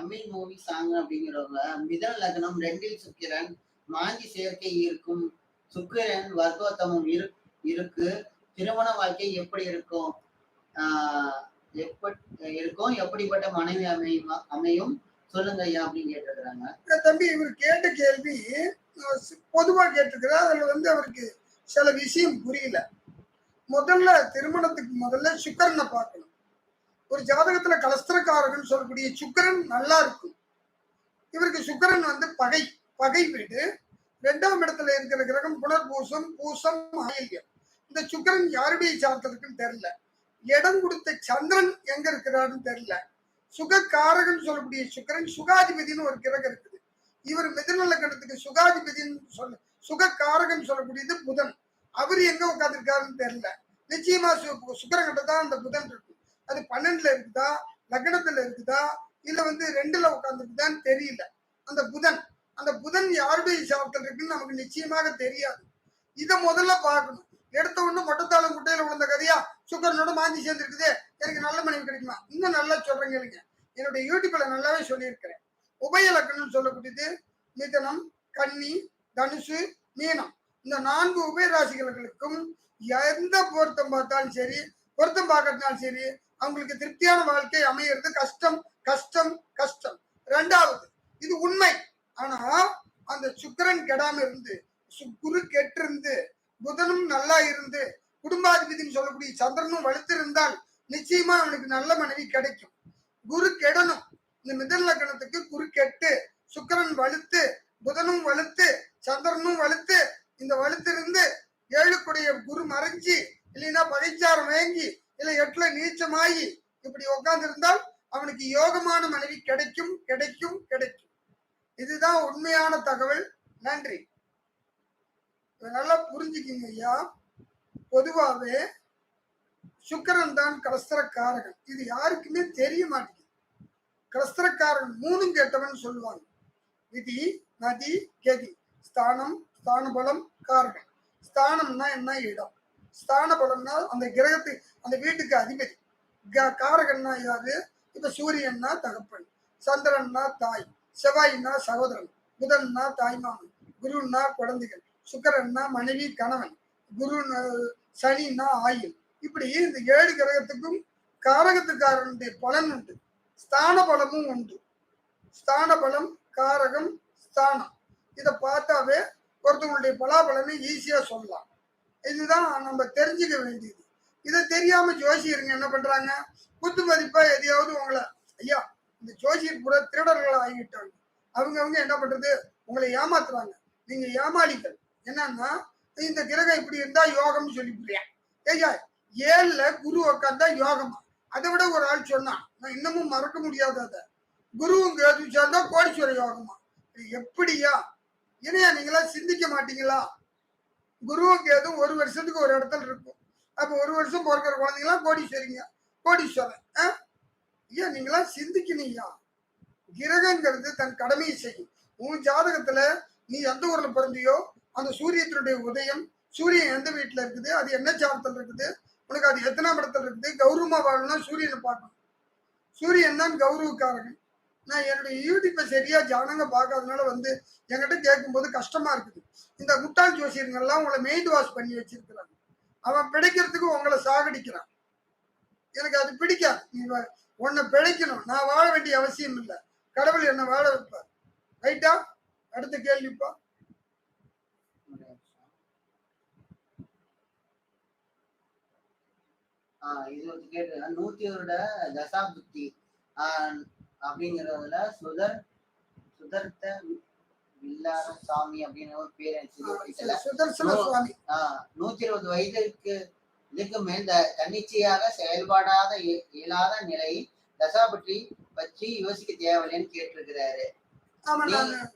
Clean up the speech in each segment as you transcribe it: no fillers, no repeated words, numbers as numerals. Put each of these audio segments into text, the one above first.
Tamil movie song அப்படிங்கிறவங்க மிதன லக்னம் 2ல் சுக்கிரன் மாந்தி சேர்க்கை இருக்கும். சுக்கிரன் வர்க்கோத்தமம் இருக்கு. திருமண வாழ்க்கை எப்படி இருக்கும்? எப்படிப்பட்ட மனைவி அமையும் சொல்லுங்க ஐயா அப்படின்னு கேட்டிருக்கிறாங்க. தம்பி இவர் கேட்ட கேள்வி பொதுவா கேட்டிருக்கிறார். அதுல அவருக்கு சில விஷயம் புரியல. முதல்ல திருமணத்துக்கு முதல்ல சுக்கிரனை பார்க்கணும். ஒரு ஜாதகத்துல கலஸ்திரக்காரகன் சொல்லக்கூடிய சுக்கிரன் நல்லா இருக்கும். இவருக்கு சுக்கிரன் பகை வீடு. 2ஆம் இடத்துல இருக்கிற கிரகம் புனர்பூசம், பூசம், ஆயில்யம். இந்த சுக்கிரன் யாருடைய சார்த்ததுக்குன்னு தெரியல. இடம் கொடுத்த சந்திரன் எங்க இருக்கிறாருன்னு தெரியல. சுகக்காரகன் சொல்லக்கூடிய சுக்கிரன் சுகாதிபதினு ஒரு கிரகம் இருக்குது. இவர் மிதுன லக்னத்துக்கு சுகாதிபதினு சுகக்காரகன் சொல்லக்கூடியது புதன். அவர் எங்க உட்காந்துருக்காருன்னு தெரியல. நிச்சயமா சுக்கிரகிட்ட தான் அந்த புதன் இருக்கு. அது 12ல இருக்குதா, லக்னத்துல இருக்குதா, இல்ல 2ல உட்காந்துருக்குதான்னு தெரியல. அந்த புதன் யாருடைய சார்த்தல் இருக்குன்னு நமக்கு நிச்சயமாக தெரியாது. இதை முதல்ல பார்க்கணும். எடுத்த ஒண்ணு மொட்டத்தாளம் குட்டையில விழுந்த கதையா சுக்கரனோட மாந்தி சேர்ந்து இருக்குது, எனக்கு நல்ல மனைவி கிடைக்குமா? இன்னும் நல்லா சொல்றேங்க இல்லைங்க. என்னுடைய யூடியூப்ல நல்லாவே சொல்லியிருக்கிறேன். உபய லக்னம்னு சொல்லக்கூடியது மிதனம், கன்னி, தனுசு, மீனம். இந்த 4 உபயராசிகளுக்கும் எந்த பொருத்தம் பார்த்தாலும் சரி, பொருத்தம் பார்க்கறதுனாலும் சரி, அவங்களுக்கு திருப்தியான வாழ்க்கை அமையிறது கஷ்டம் கஷ்டம் கஷ்டம். 2வது இது உண்மை. ஆனா அந்த சுக்கிரன் கெடாம இருந்து, குரு கெட்டிருந்து, புதனும் நல்லா இருந்து, குடும்பாதிபதினு சொல்லக்கூடிய சந்திரனும் வலுத்து இருந்தால் நிச்சயமா அவனுக்கு நல்ல மனைவி கிடைக்கும். குரு கெடணும். இந்த மிதன லக்னத்துக்கு குரு கெட்டு, சுக்கிரன் வலுத்து, புதனும் வலுத்து, சந்திரனும் வலுத்து, இந்த வலுத்து இருந்து 7க்குடைய குரு மறைஞ்சி, இல்லைன்னா பகைச்சாரம் வாங்கி, இல்ல 8ல நீச்சமாகி இப்படி உட்கார்ந்து இருந்தால் அவனுக்கு யோகமான மனைவி கிடைக்கும் கிடைக்கும் கிடைக்கும். இதுதான் உண்மையான தகவல். நன்றி. நல்லா புரிஞ்சுக்கிங்க ஐயா. பொதுவாகவே சுக்கிரன் தான் கலஸ்திரக்காரகன். இது யாருக்குமே தெரிய மாட்டேங்குது. கலஸ்திரக்காரகன் 3ம் கேட்டவன் சொல்லுவாங்க. விதி, நதி, கதி. ஸ்தானம், ஸ்தான பலம், காரகன். ஸ்தானம்னா என்ன? இடம். ஸ்தான பலம்னா அந்த கிரகத்துக்கு, அந்த வீட்டுக்கு அதிபதி. காரகன்னா யாரு? இப்ப சூரியன்னா தகப்பன், சந்திரன்னா தாய், செவ்வாய்னா சகோதரன், புதன்னா தாய்மாமன், குருன்னா குழந்தைகள், சுக்கிரன்னா மனைவி கணவன், குரு சனின்னா ஆயுள். இப்படி இந்த 7 கிரகத்துக்கும் காரகத்துக்காரனுடைய பலன் உண்டு. ஸ்தான பலமும் உண்டு. ஸ்தான பலம், காரகம், ஸ்தானம். இதை பார்த்தாவே ஒருத்தவங்களுடைய பலாபலனை ஈஸியா சொல்லலாம். இதுதான் நம்ம தெரிஞ்சுக்க வேண்டியது. இதை தெரியாம ஜோசியருங்க என்ன பண்றாங்க? குத்து மதிப்பா எதையாவது உங்களை, ஐயா இந்த ஜோசியர் கூட திருடர்கள் ஆகிட்டாங்க. அவங்க என்ன பண்றது? உங்களை ஏமாத்துறாங்க. நீங்க ஏமாளிகள். என்னன்னா, இந்த கிரகம் இப்படி இருந்தா யோகம்னு சொல்லிவிடுறேன். ஐயா 7ல குரு உட்காந்தா யோகமா? அதை விட ஒரு ஆள் சொன்னா, நான் இன்னமும் மறக்க முடியாத, அதை குருவுங்க சேர்ந்தா கோடீஸ்வர யோகமா? எப்படியா? இனையா நீங்களா சிந்திக்க மாட்டீங்களா? குருவுக்கு எதுவும் 1 வருஷத்துக்கு ஒரு இடத்துல இருக்கும். அப்ப 1 வருஷம் பிறக்கிற குழந்தைங்களாம் கோடீஸ்வரிங்க, கோடீஸ்வரன். ஐயா நீங்களா சிந்திக்கணும்யா. கிரகங்கிறது தன் கடமையை செய்யும். உன் ஜாதகத்துல நீ எந்த ஊர்ல பிறந்தியோ அந்த சூரியத்தினுடைய உதயம், சூரியன் எந்த வீட்டுல இருக்குது, அது என்ன சாரத்தில் இருக்குது, உனக்கு அது எத்தனாம் இடத்துல இருக்குது, கௌரவமா வாழணும்னா சூரியனை பார்க்கணும். சூரியன் தான் கௌரவக்காரகன். நான் என்னுடைய யூடியூப்பை சரியா ஜனங்க பார்க்காதனால என்கிட்ட கேட்கும்போது கஷ்டமா இருக்குது. இந்த முட்டாள் ஜோசியர்கள்லாம் உங்களை மெயின்ட் வாஷ் பண்ணி வச்சிருக்கிறாங்க. அவன் பிழைக்கிறதுக்கு உங்களை சாகடிக்கிறான். எனக்கு அது பிடிக்காது. நீ உன்னை பிழைக்கணும். நான் வாழ வேண்டிய அவசியம் இல்லை. கடவுள் என்ன வாழ வைப்பார். ரைட்டா? அடுத்த கேள்விப்பா. இது ஒரு கேட்டு 100 வருட தசாபுத்தி அப்படிங்கிறதுல சுதர்த்த வில்லார சாமி அப்படின்னு ஒரு பேர் 120 வயதிற்கு இதுக்கு மேல் தன்னிச்சையாக செயல்படாத இயலாத நிலை தசாபுத்தி பற்றி யோசிக்க தேவையில்லைன்னு கேட்டிருக்கிறாரு.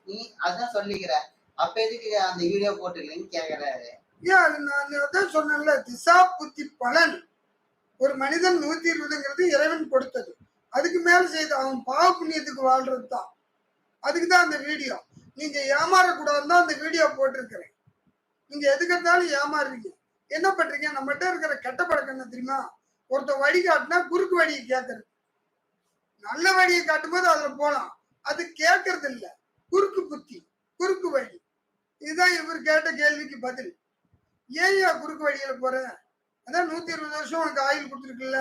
நீ அதான் சொல்லிக்கிற, அப்ப எதுக்கு அந்த வீடியோ போட்டுருக்கீங்கன்னு கேக்குறாரு. நான் சொன்னேன்ல, திசா புத்தி பலன் ஒரு மனிதன் 120ங்கிறது இறைவன் கொடுத்தது. அதுக்கு மேல செய்த அவன் பாவ புண்ணியத்துக்கு வாழ்றது தான். அதுக்குதான் அந்த வீடியோ. நீங்க ஏமாறக்கூடாதுன்னு அந்த வீடியோ போட்டிருக்கிறேன். நீங்க எதுக்கு இருந்தாலும் ஏமாறுறீங்க. என்ன பண்றீங்க? நம்மகிட்ட இருக்கிற கெட்ட பழக்கம் என்ன தெரியுமா? ஒருத்த வழி காட்டினா குறுக்கு வழியை கேட்கறது. நல்ல வழியை காட்டும்போது அதுல போலாம். அது கேட்கறது இல்ல. குறுக்கு புத்தி, குறுக்கு வழி. இதுதான் இவர் கேட்ட கேள்விக்கு பதில். ஏன்யா குறுக்கு வழியில போற? அதான் 120 வருஷம் உனக்கு ஆயுள் கொடுத்துருக்குல்ல,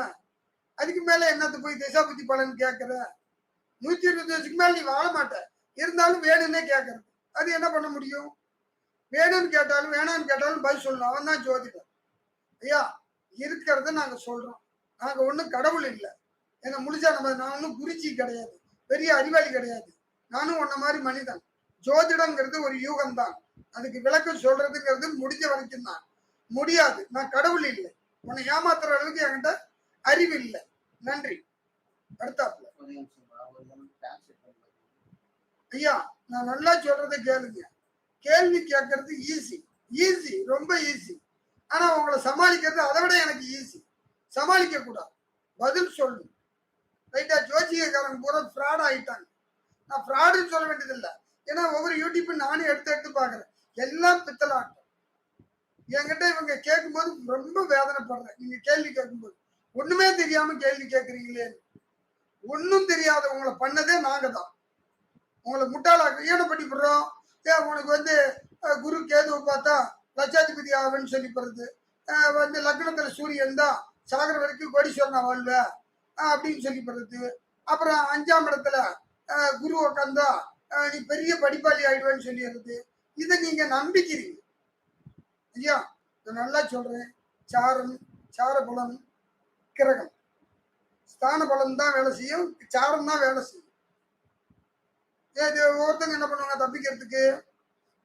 அதுக்கு மேல என்னத்த போய் திசா புத்தி பலன் கேட்கற? 120 வருஷத்துக்கு மேல நீ வாழ மாட்ட. இருந்தாலும் வேணும்னே கேட்கறது. அது என்ன பண்ண முடியும்? வேணும்னு கேட்டாலும் வேணாம்னு கேட்டாலும் பதில் சொல்லணும். அவன் தான் ஜோதிடர். ஐயா, இருக்கிறத நாங்க சொல்றோம். நாங்க ஒண்ணும் கடவுள் இல்லை. என்ன முடிஞ்சா நான் ஒன்றும் குருஜி கிடையாது, பெரிய அறிவாளி கிடையாது. நானும் உன்ன மாதிரி மனிதன். ஜோதிடங்கிறது ஒரு யூகம் தான். அதுக்கு விளக்கம் சொல்றதுங்கிறது முடிஞ்ச வரைக்கும் தான். முடியாது. நான் கடவுள் இல்லை. உன்னை ஏமாத்துற அளவுக்கு என்கிட்ட அறிவு இல்லை. நன்றி. அடுத்தாப்புல ஐயா, நான் நல்லா சொல்றதை கேளுங்க. கேள்வி கேட்கறது ஈஸி, ஈஸி, ரொம்ப ஈஸி. ஆனா உங்களை சமாளிக்கிறது அதை விட எனக்கு ஈஸி. சமாளிக்க கூடாது, பதில் சொல்லு. ரைட்டா? ஜோசியக்காரன் பூரா ஃப்ராட் ஆயிட்டாங்க. நான் ஃப்ராடுன்னு சொல்ல வேண்டியதில்லை. ஏன்னா ஒவ்வொரு யூடியூப் நானும் எடுத்து எடுத்து பாக்குறேன். எல்லாம் பித்தலாட்டம். என்கிட்ட இவங்க கேட்கும்போது ரொம்ப வேதனைப்படுறேன். நீங்க கேள்வி கேட்கும்போது ஒண்ணுமே தெரியாம கேள்வி கேட்கறீங்களே. ஒன்னும் தெரியாத உங்களை பண்ணதே நாங்க தான். உங்களை முட்டாளாக்க ஏன பண்ணி விடுறோம். உனக்கு வந்து குரு கேதுவை பார்த்தா லட்சாதிபதி ஆவன்னு சொல்லி போறது, வந்து லக்னத்துல சூரியன் தான் சாகர வரைக்கும் கோடீஸ்வரனா வாழ்வ அப்படின்னு சொல்லி போறது. அப்புறம் 5ஆம் இடத்துல குரு உட்காந்தா நீ பெரிய படிப்பாளி ஆயிடுவேன்னு சொல்லிடுறது. இதை நீங்க நம்பிக்கிறீங்க. ஐயா, நான் நல்லா சொல்றேன். சாரம், சார பலம், கிரகம், ஸ்தான பலம் தான் வேலை செய்யும், சாரம் தான் வேலை செய்யும். ஒருத்தங்க என்ன பண்ணுவாங்க தப்பிக்கிறதுக்கு?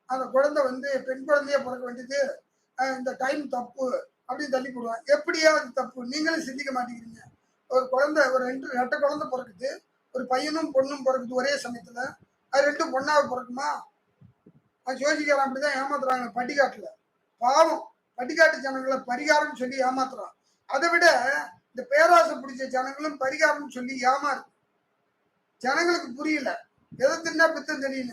அந்த குழந்தை வந்து பெண் குழந்தைய பிறக்க வேண்டியது, இந்த டைம் தப்பு அப்படின்னு தள்ளி போடுவாங்க. எப்படியா அது தப்பு? நீங்களும் சிந்திக்க மாட்டேங்கிறீங்க. ஒரு குழந்தை, ஒரு ரெட்டை குழந்தை பிறக்குது, ஒரு பையனும் பொண்ணும் பிறக்குது ஒரே சமயத்துல. அது 2 பொண்ணாவை பிறக்குமா? அது ஜோசிக்காரன் அப்படிதான் ஏமாத்துறாங்க பட்டிக்காட்டுல. பாவம், பட்டிக்காட்டு ஜனங்களை பரிகாரம் சொல்லி ஏமாத்துறான். அதை விட இந்த பேராசை பிடிச்ச ஜனங்களும் பரிகாரம் சொல்லி ஏமாறு. ஜனங்களுக்கு புரியல. எதை தின்னா பித்தம் தெரியல.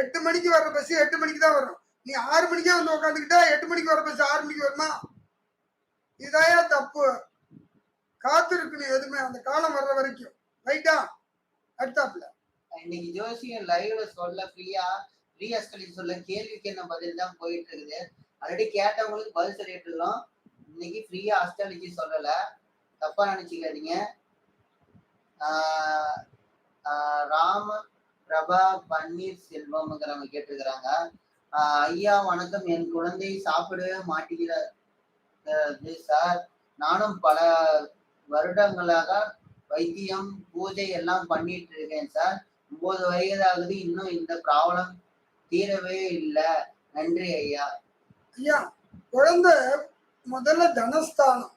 8 மணிக்கு வர்ற பஸ் 8 மணிக்கு தான் வரும். நீ 6 மணிக்கே வந்து உட்காந்துக்கிட்டா 8 மணிக்கு வர பஸ் 6 மணிக்கு வருமா? இதாயா தப்பு. காத்து இருக்கணும் எதுவுமே அந்த காலம் வர்ற வரைக்கும். ரைட்டா? அடுத்தாப்புல இன்னைக்கு ஜோசியம் லைவ்ல சொல்ல ஃப்ரீயா சொல்ல கேள்விக்கு என்ன பதில் தான் போயிட்டு இருக்குது. ஆல்ரெடி கேட்டவங்களுக்கு பதில் சொல்லிட்டு இருக்கோம். இன்னைக்கு ஃப்ரீயா அஸ்ட்ராலஜி சொல்லல, தப்பா நினைச்சுக்காதீங்க. ராம பிரபா பன்னீர் செல்வம்ங்கிறவங்க கேட்டிருக்கிறாங்க. ஐயா வணக்கம், என் குழந்தை சாப்பிடவே மாட்டேங்கிறது சார். நானும் பல வருடங்களாக வைத்தியம் பூஜை எல்லாம் பண்ணிட்டு இருக்கேன் சார். 9 வயதாகுது, இன்னும் இந்த ப்ராப்ளம் தீரவே இல்லை. நன்றி ஐயா. ஐயா, குழந்தை முதல்ல தனஸ்தானம்,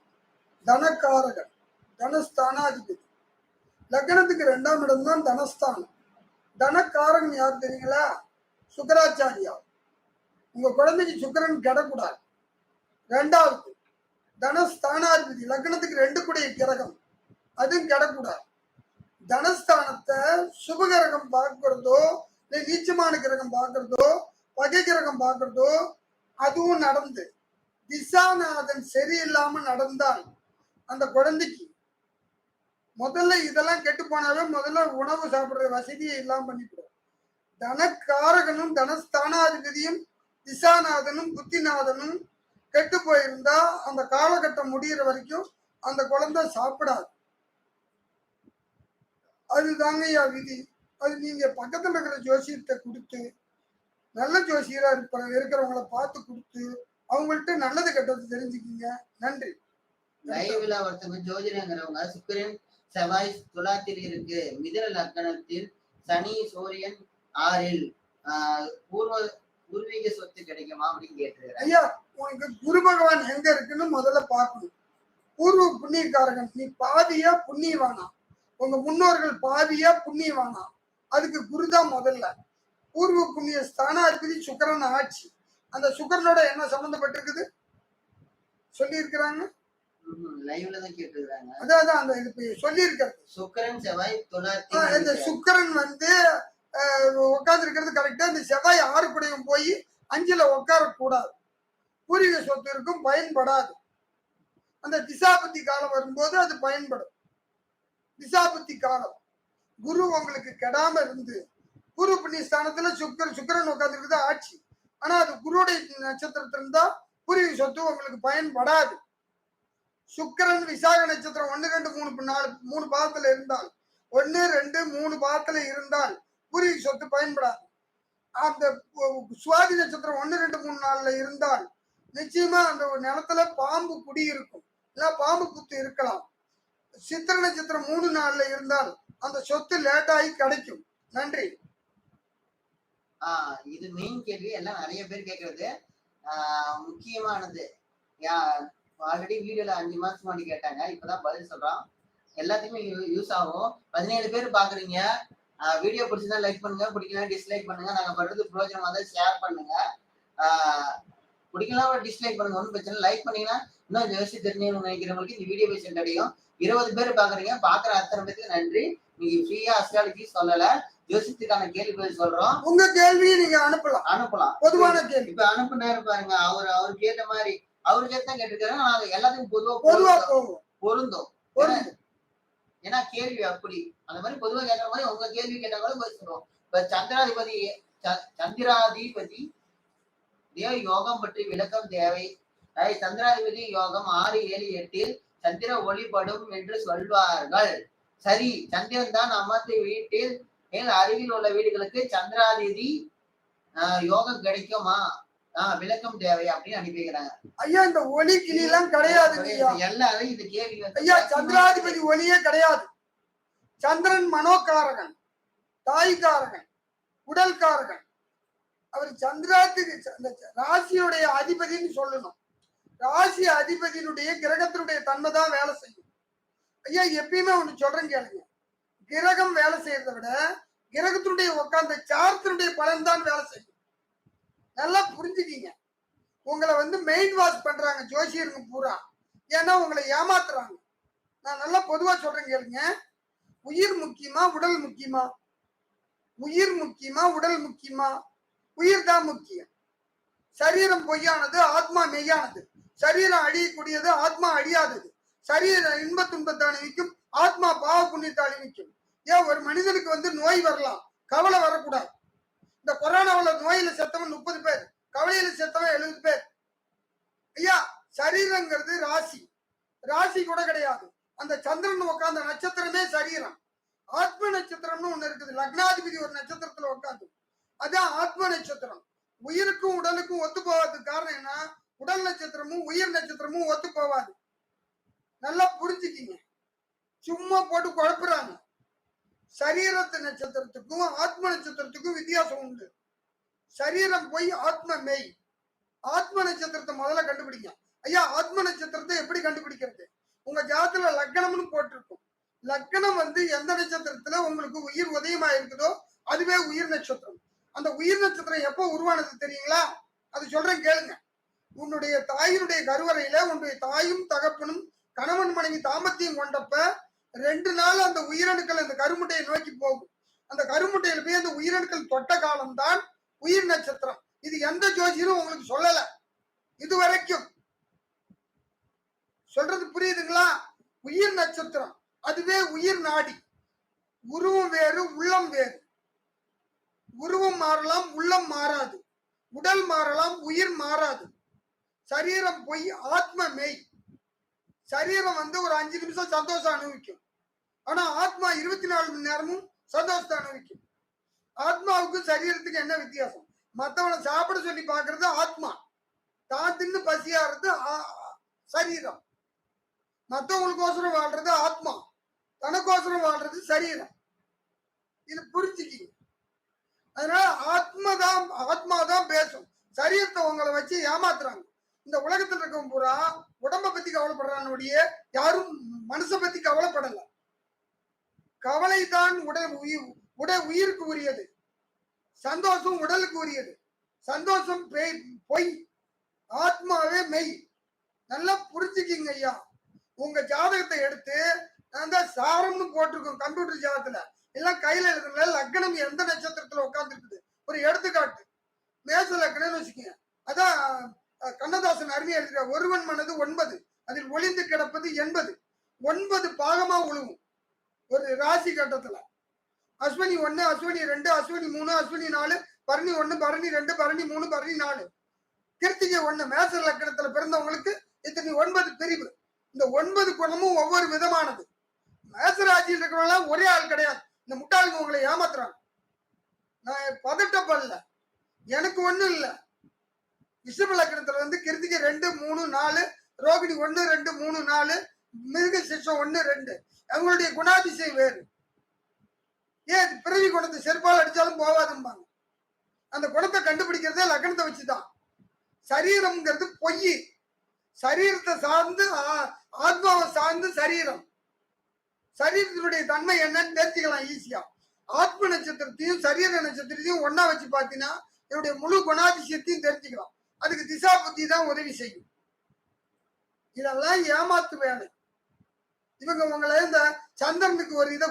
தனக்காரகன், தனஸ்தானாதிபதி. லக்னத்துக்கு 2ஆம் இடம் தான் தனஸ்தானம். தனக்காரகன் யார் தெரியுங்களா? சுக்கராச்சாரியா. உங்க குழந்தைக்கு சுக்கரன் கெடக்கூடாது. 2வது தனஸ்தானாதிபதி, லக்னத்துக்கு 2 கூடிய கிரகம், அதுவும் கெடக்கூடாது. தனஸ்தானத்தை சுபகிரகம் பார்க்கிறதோ, இல்லை நீச்சமான கிரகம் பார்க்கிறதோ, பகை கிரகம் பார்க்கிறதோ, அதுவும் நடந்து திசாநாதன் சரியில்லாம நடந்தால் அந்த குழந்தைக்கு முதல்ல இதெல்லாம் கெட்டு போனாவே முதல்ல உணவு சாப்பிடுற வசதியை இல்லாம பண்ணிவிடும். தனக்காரகனும் தனஸ்தானாதிபதியும் திசாநாதனும் புத்திநாதனும் கெட்டு போயிருந்தா அந்த காலகட்டம் முடிகிற வரைக்கும் அந்த குழந்தை சாப்பிடாது. அதுதாங்க ஐயா விதி. அது நீங்க பக்கத்துல இருக்கிற ஜோசியத்தை கொடுத்து, நல்ல ஜோசியரா இருக்கிறவங்களை பார்த்து கொடுத்து அவங்கள்ட்ட நல்லது கெட்டது தெரிஞ்சுக்கிங்க. நன்றி. லைவ்ல ஒருத்தவங்க ஜோதிடங்கிறவங்க சுக்கிரன் செவ்வாய் துலாத்தில் இருக்கு, மிதுன லக்னத்தில் சனி சூரியன் 6ல் பூர்வீக சொத்து கிடைக்குமா அப்படின்னு கேட்டிருக்கிறேன். ஐயா, உனக்கு குரு பகவான் எங்க இருக்குன்னு முதல்ல பார்க்கணும். பூர்வ புண்ணியக்காரகன். நீ பாதியா புண்ணியவானா, உங்க முன்னோர்கள் பாதியா புண்ணியவானா, அதுக்கு குருதான் முதல்ல. பூர்வ புண்ணிய ஸ்தானாதிபதி சுக்கரன் ஆட்சி. அந்த சுக்கரனோட என்ன சம்பந்தப்பட்டிருக்குது சொல்லி இருக்கிறாங்க. லைவ்ல தான் கேட்டிருக்காங்க. அதான் அந்த இது சொல்லி இருக்கிறது. சுக்கிரன் செவ்வாய் இந்த சுக்கரன் வந்து உட்கார்ந்து இருக்கிறது கரெக்டா. இந்த செவ்வாய் 6 கூடையும் போய் 5ல உட்கார கூடாது. பூர்வீக சொத்து இருக்கும், பயன்படாது. அந்த திசாபுத்தி காலம் வரும்போது அது பயன்படும். திசாபுத்தி காலம் குரு உங்களுக்கு கெடாம இருந்து குரு புண்ணியஸ்தானத்துல சுக்கிரன் உட்காந்துருக்குது ஆட்சி. ஆனா அது குருடைய நட்சத்திரத்துல இருந்தா பூர்வீக சொத்து உங்களுக்கு பயன்படாது. சுக்கிரன் விசாக நட்சத்திரம் 1, 2, 3, 4, 3 பாதத்துல இருந்தால் 1, 2, 3 பாதத்துல இருந்தால் பூர்வீக சொத்து பயன்படாது. அந்த சுவாதி நட்சத்திரம் 1, 2, 3, 4 இருந்தால் நிச்சயமா அந்த நிலத்துல பாம்பு குடி இருக்கும், இல்ல பாம்பு குத்து இருக்கலாம். சித்திர நட்சத்திரம் 3, 4 இருந்தால் அந்த சொத்து லேட் ஆகி கிடைக்கும். நன்றி. இது மெயின் கேள்வி எல்லாம் நிறைய பேர் கேட்கறது. முக்கியமானது ஆல்ரெடி வீடியோல 5 மாசம் முன்னாடி கேட்டாங்க, இப்பதான் பதில் சொல்றோம். எல்லாத்துக்குமே யூஸ் ஆகும். 17 பேர் பாக்குறீங்க. வீடியோ பிடிச்சதா லைக் பண்ணுங்க, பிடிக்கலாம் டிஸ்லைக் பண்ணுங்க. நாங்க பண்றது பிரயோஜனமா தான் ஷேர் பண்ணுங்க. பிடிக்கலாம் டிஸ்லைக் பண்ணுங்க, ஒன்றும் பிரச்சனை. லைக் பண்ணீங்கன்னா இன்னும் இந்த விஷயம் தெரிஞ்சு நினைக்கிறவங்களுக்கு இந்த வீடியோ போய் சென்றடையும். 20 பேர் பாக்குறீங்க, பாக்குற அத்தனை பேருக்கு நன்றி. நீங்க ஃப்ரீயா அஸ்ட்ராலஜி சொல்லல, ஜோசியத்துக்கான கேள்வி பதில் சொல்றோம். உங்க கேள்வியை நீங்க அனுப்பலாம். பொதுவான கேள்வி இப்ப அனுப்புனாரு பாருங்க, அவருக்கு ஏத்த மாதிரி அவருக்கு ஏத்த கேட்டிருக்காரு. ஆனா எல்லாத்துக்கும் பொதுவா பொருந்தும். ஏன்னா கேள்வி அப்படி அந்த மாதிரி பொதுவா கேட்கற மாதிரி உங்க கேள்வி கேட்டாலும் பதில் சொல்லுவோம். இப்ப சந்திராதிபதி தேவ யோகம் பற்றி விளக்கம் தேவை. சந்திராதிபதி யோகம் 6, 7, 8 சந்திர ஒளிப்படும் என்று சொல்வார்கள். சரி, சந்திரன் தான் நமது வீட்டில் அருகில் உள்ள வீடுகளுக்கு சந்திராதிபதி யோகம் கிடைக்குமா, விளக்கம் தேவை அப்படின்னு அனுப்பிக்கிறாங்க. ஐயா இந்த ஒளி கிளி எல்லாம் கிடையாது. எல்லாரும் இந்த கேள்வி ஐயா சந்திராதிபதி ஒளியே கிடையாது. சந்திரன் மனோகாரகன், தாய்காரகன், உடல்காரகன். அவர் சந்திராத்துக்கு ராசியுடைய அதிபதினு சொல்லணும். ராசி அதிபதியினுடைய கிரகத்தினுடைய தன்மை தான் வேலை செய்யும். ஐயா எப்பயுமே ஒண்ணு சொல்றேன் கேளுங்க, கிரகம் வேலை செய்யறதை விட கிரகத்தினுடைய உட்கார்ந்த சார்த்தினுடைய பலன் தான் வேலை செய்யும். நல்லா புரிஞ்சுக்கீங்க. உங்களை மெயின் வாஷ் பண்றாங்க ஜோசியருங்க பூரா, ஏன்னா உங்களை ஏமாத்துறாங்க. நான் நல்லா பொதுவா சொல்றேன் கேளுங்க, உயிர் முக்கியமா உடல் முக்கியமா? உயிர் முக்கியமா உடல் முக்கியமா? உயிர் தான் முக்கியம். சரீரம் பொய்யானது, ஆத்மா மெய்யானது. சரீரம் அழியக்கூடியது, ஆத்மா அழியாதது. சரீரம் இன்ப துன்பத்தை அணிவிக்கும், ஆத்மா பாவ புண்ணியத்தை அணிவிக்கும். ஏன் ஒரு மனிதனுக்கு நோய் வரலாம், கவலை வரக்கூடாது. இந்த கொரோனாவில் நோயில செத்தவன் 30 பேர், கவலையில செத்தவன் 70 பேர். ஐயா சரீரங்கிறது ராசி, ராசி கூட கிடையாது. அந்த சந்திரன் உட்கார்ந்த நட்சத்திரமே சரீரம். ஆத்ம நட்சத்திரம்னு ஒண்ணு இருக்குது. லக்னாதிபதி ஒரு நட்சத்திரத்துல உட்காந்து, அதான் ஆத்ம நட்சத்திரம். உயிருக்கும் உடலுக்கும் ஒத்து போவாததுக்கு காரணம் என்ன? உடல் நட்சத்திரமும் உயிர் நட்சத்திரமும் ஒத்து போவாது. நல்லா புரிஞ்சுக்கிங்க. சும்மா போட்டு குழப்புறாங்க. சரீரத்து நட்சத்திரத்துக்கும் ஆத்ம நட்சத்திரத்துக்கும் வித்தியாசம் உண்டு. சரீரம் போய் ஆத்ம மெய். ஆத்ம நட்சத்திரத்தை முதல்ல கண்டுபிடிங்க. ஐயா ஆத்ம நட்சத்திரத்தை எப்படி கண்டுபிடிக்கிறது? உங்க ஜாதத்துல லக்னம்னு போட்டிருக்கும். லக்னம் எந்த நட்சத்திரத்துல உங்களுக்கு உயிர் உதயமா இருக்குதோ அதுவே உயிர் நட்சத்திரம். அந்த உயிர் நட்சத்திரம் எப்போ உருவானது தெரியுங்களா? அது சொல்றேன் கேளுங்க. உன்னுடைய தாயினுடைய கருவறையில உன்னுடைய தாயும் தகப்பனும் கணவன் மனைவி தாம்பத்தியம் கொண்டப்ப 2 நாள் அந்த உயிரணுக்கள் அந்த கருமுட்டையை நோக்கி போகும். அந்த கருமுட்டையில போய் அந்த உயிரணுக்கள் தொட்ட காலம் தான் உயிர் நட்சத்திரம். இது எந்த ஜோசியரும் உங்களுக்கு சொல்லல இது வரைக்கும். சொல்றது புரியுதுங்களா? உயிர் நட்சத்திரம் அதுவே உயிர் நாடி. உருவம் வேறு, உள்ளம் வேறு. உருவம் மாறலாம், உள்ளம் மாறாது. உடல் மாறலாம், உயிர் மாறாது. சரீரம் போய் ஆத்ம மெய். சரீரம் ஒரு 5 நிமிஷம் சந்தோஷம் அனுபவிக்கும். ஆனா ஆத்மா 24 மணி நேரமும் சந்தோஷத்தை அனுபவிக்கும். ஆத்மாவுக்கும் சரீரத்துக்கு என்ன வித்தியாசம்? மற்றவனை சாப்பிட சொல்லி பாக்குறது ஆத்மா, தான் தின்னு பசியாறது சரீரம். மற்றவங்களுக்கோசரம் வாழ்றது ஆத்மா, தனக்கோசரம் வாழ்றது சரீரம். இது புரிஞ்சுக்கிங்க. அதனால ஆத்மாதான் பேசும். சரீரத்தை உங்களை வச்சு ஏமாத்துறாங்க. இந்த உலகத்தில் இருக்க பூரா உடம்ப பத்தி கவலைப்படுறானுடைய யாரும் மனசை பத்தி கவலைப்படல. கவலை தான் உயிருக்கு உரியது, சந்தோஷம் உடலுக்கு உரியது. சந்தோஷம் பொய், ஆத்மாவே மெய். நல்லா புரிஞ்சுக்கிங்க ஐயா. உங்க ஜாதகத்தை எடுத்து நான் தான் சாரம்னு போட்டிருக்கோம் கம்ப்யூட்டர் ஜாதகத்துல, எல்லாம் கையில எழுதுல. லக்னம் எந்த நட்சத்திரத்துல உட்கார்ந்து இருக்குது ஒரு எடுத்துக்காட்டு. மேச லக்னம்னு வச்சுக்கோங்க. அதான் கண்ணதாசன் அருமையா எழுதுற, ஒருவன் மனது 9 அதில் ஒளிந்து கிடப்பது 80. 9 பாகமா உழுவும் ஒரு ராசி கட்டத்துல. அஸ்வினி 1, அஸ்வினி 2, அஸ்வினி 3, அஸ்வினி 4, பரணி 1, பரணி 2, பரணி 3, பரணி 4. கிருத்திகை 1 மேச லக்கணத்துல பிறந்தவங்களுக்கு இத்தனை 9 பிரிவு. இந்த 9 குணமும் ஒவ்வொரு விதமானது. மேசராசியில் இருக்கிறவங்க ஒரே ஆள் கிடையாது. இந்த முட்டாளுங்க உங்களை ஏமாத்துறாங்க. நான் பதட்டப்படல, எனக்கு ஒண்ணும் இல்ல. ரிஷப லக்கணத்துல வந்து கிருத்திகை 2, 3, 4, ரோகிணி 1, 2, 3, 4, மிருக சிஷம் 1, 2. அவங்களுடைய குணாதிசயம் வேறு. ஏன் பிறவி குணத்தை செருப்பால் அடிச்சாலும் போவாதும்பாங்க. அந்த குணத்தை கண்டுபிடிக்கிறதே லக்னத்தை வச்சுதான். சரீரம்ங்கிறது பொய். சரீரத்தை சார்ந்து ஆத்மாவை சார்ந்து சரீரம். சரீரத்தினுடைய தன்மை என்னன்னு தெரிஞ்சுக்கலாம் ஈஸியா. ஆத்ம நட்சத்திரத்தையும் சரீர நட்சத்திரத்தையும் ஒன்னா வச்சு பார்த்தீங்கன்னா என்னுடைய முழு குணாதிசயத்தையும் தெரிஞ்சுக்கலாம். அதுக்கு திசா புத்தி தான் உதவி செய்யும். இதெல்லாம் ஏமாத்து வேலை. இவங்க உங்களை இந்த சந்திரனுக்கு ஒரு இதை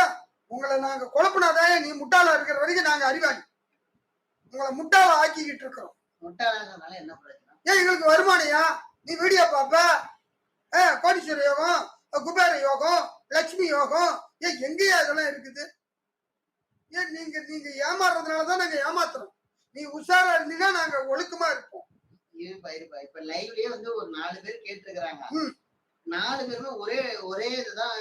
ஏன் உங்களை நாங்க குழப்பினாதான் நீ முட்டாளா இருக்கிற வரைக்கும் நாங்க அறிவாளி. உங்களை முட்டாள ஆக்கிக்கிட்டு இருக்கிறோம். முட்டாளாங்கிறதுனால என்ன பிரச்சனை? ஏன் எங்களுக்கு வருமானையா? நீ வீடியோ பாப்ப, கோடீஸ்வர யோகம், குபேர யோகம், லட்சுமி யோகம், ஏன் எங்கேயா இதெல்லாம் இருக்குது? ஏன் நீங்க நீங்க ஏமாறுறதுனாலதான் நாங்க ஏமாத்துறோம். நீ உஷாரா இருந்தீங்கன்னா நாங்க ஒழுக்கமா இருப்போம். இருப்பா இப்ப லைவ்லயே வந்து ஒரு 4 பேர் கேட்டிருக்கிறாங்க. 4 பேருமே ஒரே இதுதான்,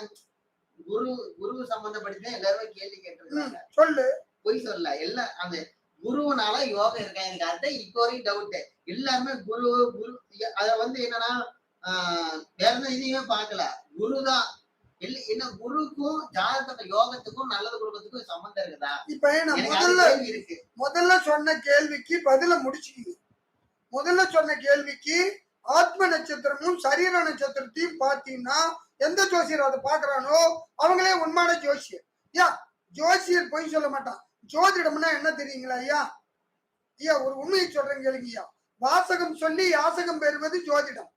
குரு சம்பந்தப்பட்டு எல்லாருமே கேள்வி கேட்டிருக்காங்க. சொல்லு, பொய் சொல்ல எல்லாம் அந்த குருவுனால யோகம் இருக்கா? எனக்கு அதான் இப்போ வரைக்கும் டவுட். எல்லாருமே குரு குரு அத வந்து என்னன்னா வேற எந்த இதையுமே பார்க்கல. குருதான் என்ன, குருக்கும் ஜாதகத்தை யோகத்துக்கும் நல்லது கொடுக்கறதுக்கும் சம்பந்தம் இருக்குதா? இப்ப முதல்ல சொன்ன கேள்விக்கு பதில முடிச்சுக்கிது. முதல்ல சொன்ன கேள்விக்கு ஆத்ம நட்சத்திரமும் சரீர நட்சத்திரத்தையும் பார்த்தீங்கன்னா எந்த ஜோசியர் அதை பாக்குறானோ அவங்களே உண்மையான ஜோசியர். ஜோசியர் பொய் சொல்ல மாட்டான். ஜோதிடம்னா என்ன தெரியுங்களா ஐயா? ஒரு உண்மையை சொல்றேன் கேளுங்கய்யா. வாசகம் சொல்லி யாசகம் பெறுவது ஜோதிடம்.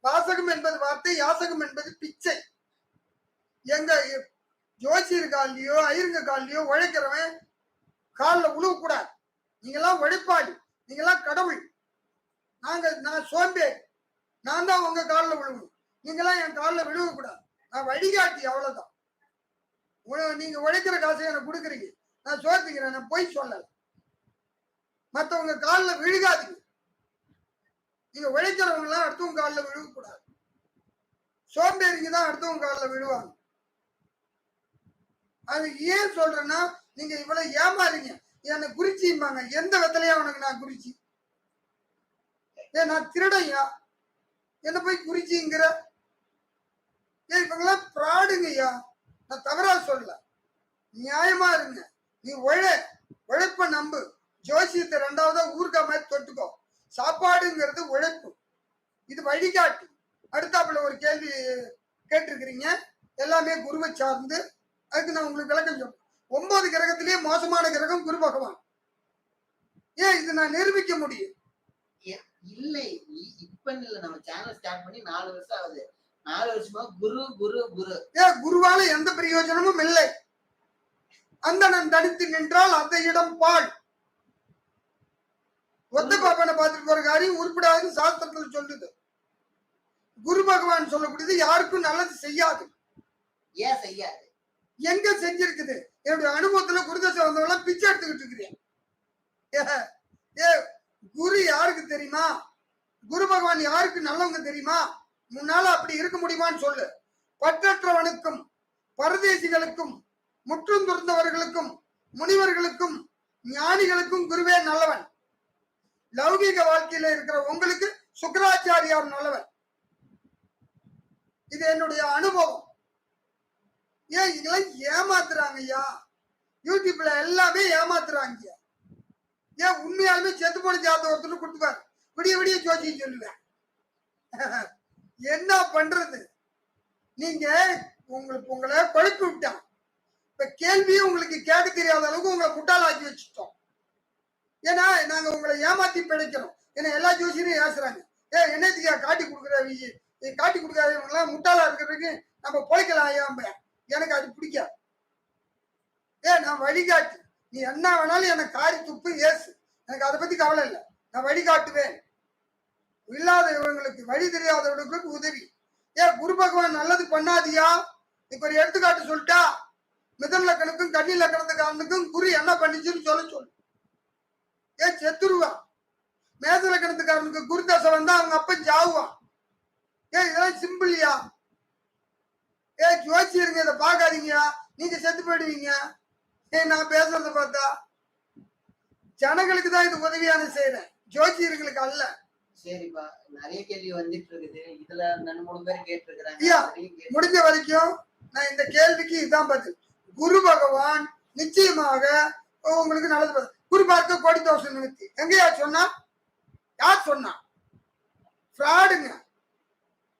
வாசகம் என்பது வார்த்தை, யாசகம் என்பது பிச்சை. எங்க ஜோசியர் காலிலையோ ஐயருங்க காலிலையோ உழைக்கிறவன் காலில் உழுவ கூடாது. நீங்கெல்லாம் உழைப்பாளி, நீங்கெல்லாம் கடவுள். நான் சோம்பேறி, நான் தான் உங்க காலில் விழுவணும். நீங்கெல்லாம் என் காலில் விழுவ கூடாது. நான் வழிகாட்டி, அவ்வளவுதான். நீங்க உழைக்கிற காசை எனக்கு கொடுக்குறீங்க, நான் சோர்த்துக்கிறேன், நான் பொய் சொல்லல. மற்றவங்க காலில் விழுகாதீங்க. நீங்க உழைக்கிறவங்க எல்லாம் அடுத்தவங்க காலில் விழுவக்கூடாது. சோம்பேறிங்க தான் அடுத்தவங்க காலில் விழுவாங்க. அது ஏன் சொல்றேன்னா, நீங்க இவ்வளவு ஏமாறீங்க. என்னை குறிச்சிம்பாங்க. எந்த விதலையா உனக்கு நான் குறிச்சி? நான் திருடையா? என்ன போய் குறிச்சிங்கிற? இவங்கெல்லாம் பிராடுங்கய்யா. நான் தவறா சொல்லல, நியாயமா இருங்க. நீ உழைப்ப நம்பு. ஜோசியத்தை 2வதா ஊர்கா மாதிரி தொட்டுக்கோ. சாப்பாடுங்கிறது உழைப்பு, இது வழிகாட்டு. அடுத்தாப்புல ஒரு கேள்வி கேட்டிருக்கிறீங்க, எல்லாமே குருவை சார்ந்து. அதுக்கு நான் உங்களுக்கு விளக்கம் சொல்றேன். 9 கிரகத்திலேயே மோசமான கிரகம் குரு பகவான். ஏன் இது நான் நிரூபிக்க முடியும். இல்லை, இப்ப இல்ல, நம்ம சேனல் ஸ்டார்ட் பண்ணி 4 வருஷம் ஆகுது. 4 வருஷமா குரு குரு குரு. குருவால எந்த பிரயோஜனமும் இல்லை. அந்த நான் தனித்து நின்றால் அந்த இடம் பால். ஒத்த பாப்பனை பார்த்துட்டு போற காரியம் உருப்படாதுன்னு சாஸ்திரத்துல சொல்லுது. குரு பகவான் சொல்லக்கூடியது யாருக்கும் நல்லது செய்யாது. ஏன் செய்யாது? எங்க செஞ்சிருக்குது? என்னுடைய அனுபவத்துல குருதசை வந்தவங்க பிச்சை எடுத்துக்கிட்டு இருக்கிறேன். குரு யாருக்கு தெரியுமா? குரு பகவான் யாருக்கு நல்லவங்க தெரியுமா? முன்னால அப்படி இருக்க முடியுமான்னு சொல்லு. பற்றற்றவனுக்கும் பரதேசிகளுக்கும் முற்றும் துறந்தவர்களுக்கும் முனிவர்களுக்கும் ஞானிகளுக்கும் குருவே நல்லவன். லௌகீக வாழ்க்கையில இருக்கிற உங்களுக்கு சுக்கராச்சாரியார் நல்லவன். இது என்னுடைய அனுபவம். ஏன் இதெல்லாம் ஏமாத்துறாங்க ஐயா? யூடியூப்ல எல்லாமே ஏமாத்துறாங்க. ஏன் உண்மையாலுமே செத்து போன ஜாதகம் ஒருத்தர் கொடுத்துப்பாரு, விடிய விடிய ஜோசியம் சொல்லுவேன். என்ன பண்றது? நீங்க உங்களை கொழுப்பி விட்டான். இப்ப கேள்வியும் உங்களுக்கு கேட்க தெரியாத அளவுக்கு உங்களை முட்டாளாக்கி வச்சுட்டோம். ஏன்னா நாங்க உங்களை ஏமாத்தி பிழைக்கிறோம். ஏன்னா எல்லா ஜோசியரையும் ஏசுறாங்க. என்னத்துக்கா காட்டி கொடுக்குற? காட்டி கொடுக்காதவங்களாம் முட்டாளா இருக்கிறதுக்கு நம்ம பொழைக்கலாம் ஐயா. எனக்கு அது பிடிக்காது. நான் வழிகாட்டு. நீ என்ன வேணாலும் எனக்கு காரி துப்பு ஏசு, எனக்கு அதை பத்தி கவலை இல்லை. நான் வழிகாட்டுவேன். இல்லாதவங்களுக்கு, வழி தெரியாதவர்களுக்கு உதவி. குரு பகவான் நல்லது பண்ணாதியா? இப்ப ஒரு எடுத்துக்காட்டு சொல்லிட்டா, மிதன் லக்கணத்துக்கும் கன்னி லக்கணத்துக்காரனுக்கும் குறி என்ன பண்ணிச்சுன்னு சொல்லு. ஏன் செத்துருவான். மேச லக்கணத்துக்காரனுக்கு குருதசை வந்தா அவங்க அப்பன் ஜாவுவான். ஏன் இதெல்லாம் சிம்பிள்யா. ஜோசியருங்க இதை பார்க்காதீங்க, நீங்க செத்து போயிடுவீங்க. நான் பேசுறத பார்த்தா ஜனங்களுக்கு தான் இது உதவியான செய்யறேன், ஜோசியர்களுக்கு அல்ல. சரிப்பா, நிறைய கேள்வி வந்துட்டு இருக்குது. இதுல 2-3 பேர் கேட்டிருக்கிறாங்க. முடிஞ்ச வரைக்கும் நான் இந்த கேள்விக்கு இதுதான் பதில். குரு பகவான் நிச்சயமாக உங்களுக்கு நல்லது பதில். குரு பார்க்க கோடி தோஷம் நிறுத்தி எங்கயா சொன்னா? யார் சொன்னா? ஃப்ராடுங்க.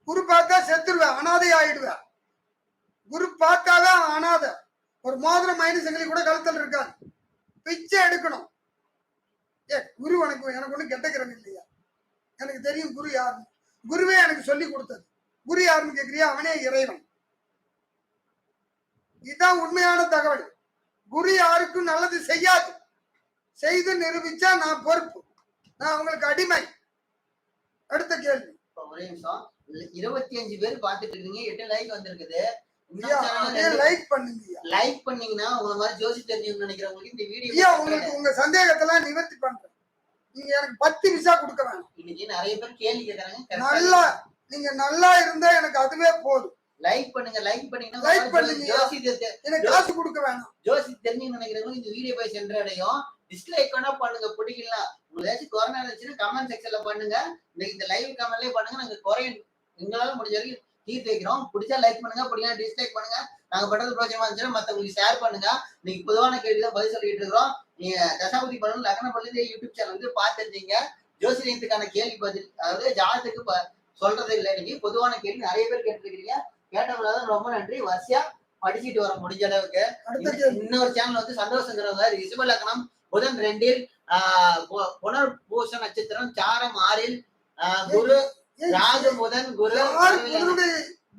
குரு பார்த்தா செத்துருவேன், அனாதை ஆயிடுவேன். குரு பார்த்தாதான் அனாதை. ஒரு மோதிரம் மைனஸ் சங்கிலி கூட கழுத்தல் இருக்காது, பிச்சை எடுக்கணும். குரு எனக்கு ஒன்றும் கெட்டக்கிறவங்க இல்லையா? எனக்கு தெரியும் குரு யாருன்னு. குருவே எனக்கு சொல்லி கொடுத்தது. குரு யாருன்னு கேட்கிறியா? அவனே இறைவன். இதுதான் உண்மையான தகவல். குரு யாருக்கும் நல்லது செய்யாது. செய்து நிரூபிச்சா நான் பொறுப்பு, நான் உங்களுக்கு அடிமை. அடுத்த கேள்வி. ஒரே நிமிஷம். 25 பேர் பாத்துட்டு இருக்கீங்க, 8 லைக் வந்திருக்குது. லைக் பண்ணுங்க. லைக் பண்ணீங்கன்னா உங்க மாதிரி ஜோசி தெரிஞ்சவங்க நினைக்கிறவங்களுக்கு இந்த வீடியோ உங்களுக்கு உங்க சந்தேகத்தெல்லாம் நிவர்த்தி பண்றேன். நீங்க எனக்கு 10 விசா கொடுக்க வேணும். இன்னைக்கு நிறைய பேர் கேள்வி கேக்குறாங்க. நல்லா நீங்க நல்லா இருந்தா எனக்கு அதுவே போதும். லைக் பண்ணுங்க. லைக் பண்ணீங்கன்னா லைக் பண்ணுங்க. ஜோசி எனக்கு காசு கொடுக்க வேணாம். ஜோசி தெரிஞ்சவங்க நினைக்கிறவங்களுக்கு இந்த வீடியோ போய் சென்றடையும். டிஸ்லைக் வேணா பண்ணுங்க, பிடிக்கலாம். உங்களுக்கு கொரோனா இருந்துச்சுன்னா கமெண்ட் செக்ஷன்ல பண்ணுங்க. இந்த லைவ் கமெண்ட்லயே பண்ணுங்க. நாங்க குறையும் எங்களால முடிஞ்ச வரைக்கும் தீர்த்து வைக்கிறோம். பிடிச்சா லைக் பண்ணுங்க, பிடிக்கலாம் டிஸ்லைக் பண்ணுங்க. நாங்க பண்றது பிரோஜனமா இருந்துச்சுன்னா மத்தவங்களுக்கு ஷேர் பண்ணுங்க. இன்னைக்கு பொதுவான கேள்வி தான் பதில் சொல்லிட்டு இருக்கிறோம். நீங்க தசாபதி பலன் லக்ன பலன் யூடியூப் சேனல் வந்து பார்த்துருந்தீங்க. ஜோசியத்துக்கான கேள்வி பதில், அதாவது ஜாதத்துக்கு சொல்றது இல்லை. இன்னைக்கு பொதுவான கேள்வி நிறைய பேர் கேட்டுருக்கீங்க. கேட்டவங்களாதான் ரொம்ப நன்றி. வரிசையா படிச்சுட்டு வர முடிஞ்ச அளவுக்கு. இன்னொரு சேனல் வந்து சந்தோஷங்கிறவங்க ரிஷப லக்னம் புதன் 2 புனர்பூச நட்சத்திரம் சாரம் 6 குரு ராகு புதன் குரு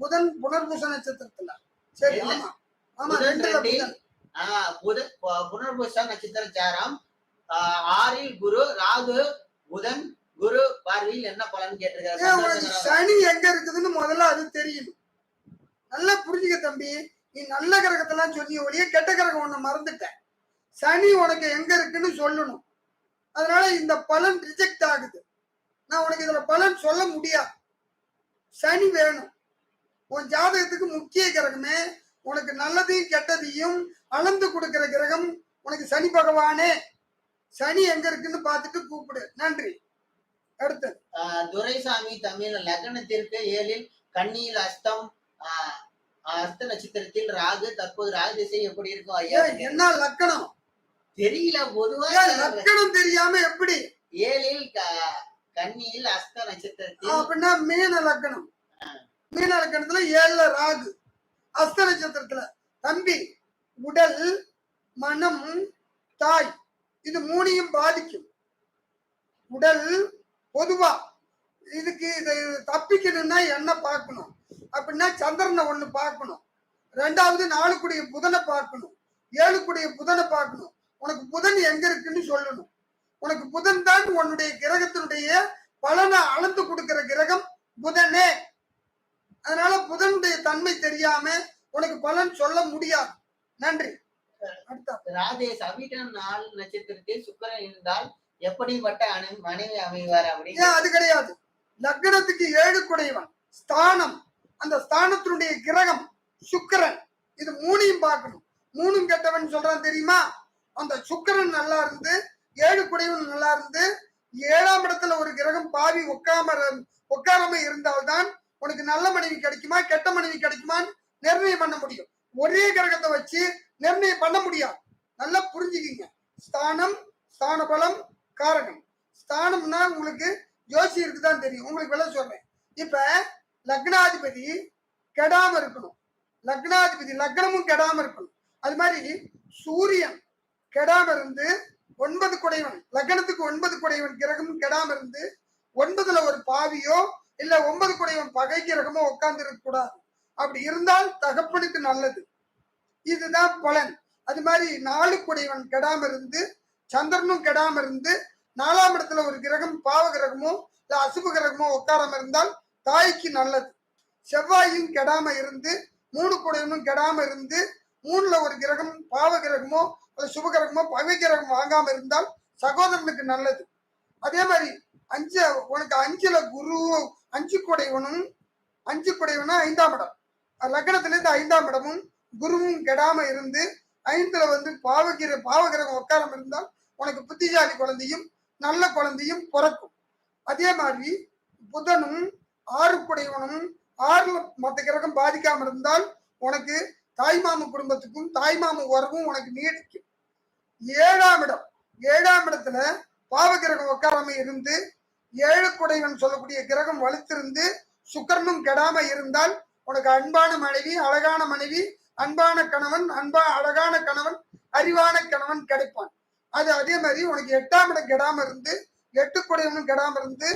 புதன் புனர்பூச நட்சத்திரத்துல. சரி, ஆமா புனர்பூச நட்சத்திரம் சாரம் 6 குரு ராகு புதன் குரு பார்வையில் என்ன பலன் கேட்டிருக்காரு. சனி எங்க இருக்குதுன்னு முதல்ல அது தெரியும். நல்லா புரிஞ்சுக்க தம்பி. நீ நல்ல கிரகத்தெல்லாம் சொன்னிய ஒழிய கெட்ட கிரகம் ஒண்ணு மறந்துட்டேன். சனி உனக்கு எங்க இருக்குன்னு சொல்லணும். அதனால இந்த பலன் ரிஜெக்ட் ஆகுது. நான் உனக்கு இதுல பலன் சொல்ல முடியாது. சனி வேணும். உன் ஜாதகத்துக்கு முக்கிய கிரகமே, உனக்கு நல்லதையும் கெட்டதையும் அளந்து கொடுக்கிற கிரகம் உனக்கு சனி பகவானே. சனி எங்க இருக்குன்னு பார்த்துட்டு கூப்பிடு. நன்றி. அடுத்து துரைசாமி தமிழ் லக்னத்திற்கு 7 கன்னியில் அஸ்தம் அஸ்த நட்சத்திரத்தில் ராகு. தற்போது ராகு திசை எப்படி இருக்கும் ஐயா? என்ன லக்கணம் தெரியல. பொதுவா லக்கணம் தெரியாம எப்படி? 7 கன்னியில் அஸ்த நட்சத்திரத்தில் அப்படின்னா மீன லக்கணம். மீன லக்கணத்துல 7 ராகு, அஸ்த நட்சத்திரத்துல. தம்பி, உடல், மனம், தாய், இது 3ஐயும் பாதிக்கும். உடல் பொதுவா இதுக்கு இதை தப்பிக்கணும்னா என்ன பார்க்கணும் அப்படின்னா சந்திரனை 1 பார்க்கணும். 2வது 4 கூடிய புதனை பார்க்கணும். 7 கூடிய புதனை பார்க்கணும். உனக்கு புதன் எங்க இருக்குன்னு சொல்லணும். உனக்கு புதன் தான் உன்னுடைய கிரகத்தினுடைய பலனை அளந்து கொடுக்கிற கிரகம் புதனே. அதனால புதனுடைய தன்மை தெரியாம உனக்கு பலன் சொல்ல முடியாது. நன்றி. ராஜேஷ் அவிட்டம் 4 நட்சத்திரத்தில் சுக்கிரன் இருந்தால் எப்படிப்பட்ட மனைவி அமைவார் அப்படின்னு? அது கிடையாது. லக்னத்துக்கு 7 குடையவன் ஸ்தானம், அந்த ஸ்தானத்தினுடைய கிரகம் சுக்கிரன். இது 3ஐயும் பார்க்கணும். 3ம் கெட்டவன் சொல்றான் தெரியுமா? அந்த சுக்கிரன் நல்லா இருந்து 7 குடையவன் நல்லா இருந்து 7ஆம் இடத்துல ஒரு கிரகம் பாவி உட்காராம இருந்தால்தான் உனக்கு நல்ல மனைவி கிடைக்குமா கெட்ட மனைவி கிடைக்குமான்னு நிர்ணயம் பண்ண முடியும். ஒரே கிரகத்தை வச்சு நிர்ணயம் பண்ண முடியாது. நல்லா புரிஞ்சுக்கிங்க. ஸ்தானம், ஸ்தான பலம், காரகம். ஸ்தானம்னா உங்களுக்கு ஜோசியருக்கு தான் தெரியும். உங்களுக்கு விலை சொல்றேன். இப்ப லக்னாதிபதி கெடாம இருக்கணும். லக்னாதிபதி லக்னமும் கெடாம இருக்கணும். அது மாதிரி சூரியன் கெடாம இருந்து 9 குடைவன், லக்னத்துக்கு 9 குடைவன் கிரகமும் கெடாம இருந்து 9ல ஒரு பாவியோ இல்ல 9 குடைவன் பகை கிரகமோ உட்கார்ந்து இருக்க கூடாது. அப்படி இருந்தால் தகப்பனுக்கு நல்லது. இதுதான் பலன். அது மாதிரி 4 குடைவன் கெடாம இருந்து சந்திரனும் கெடாம இருந்து 4ஆம் இடத்துல ஒரு கிரகம் பாவ கிரகமோ இல்ல அசுப கிரகமோ உட்காராம இருந்தால் தாய்க்கு நல்லது. செவ்வாயும் கெடாம இருந்து 3 குடைவனும் கெடாம இருந்து மூணுல ஒரு கிரகம் பாவ கிரகமோ அல்லது சுப கிரகமோ பகை கிரகம் வாங்காம இருந்தால் சகோதரனுக்கு நல்லது. அதே மாதிரி உனக்கு 5ல குரு 5 குடையவனும் 5 குடையவனும் 5ஆம் இடம், லக்னத்துல இருந்து 5ஆம் இடமும் குருவும் கெடாம இருந்து 5ல வந்து பாவகிரகம் உட்காரம் இருந்தால் உனக்கு புத்திசாலி குழந்தையும் நல்ல குழந்தையும் பிறக்கும். அதே மாதிரி புதனும் 6 குடையவனும் 6ல மற்ற கிரகம் பாதிக்காம இருந்தால் உனக்கு தாய்மாம குடும்பத்துக்கும் தாய்மாம உறவும் உனக்கு நீடிக்கும். 7ஆம் இடம், 7ஆம் இடத்துல பாவகிரகம் உட்காராம இருந்து 7 குடைவன் சொல்லக்கூடிய கிரகம் வலுத்திருந்து சுக்கரனும் கெடாம இருந்தால் உனக்கு அன்பான மனைவி, அழகான மனைவி, அன்பான கணவன், அழகான கணவன், அறிவான கணவன் கிடைப்பான். அது அதே மாதிரி உனக்கு 8ஆம் இடம் கெடாம இருந்து 8 குடைவனும் கெடாம இருந்து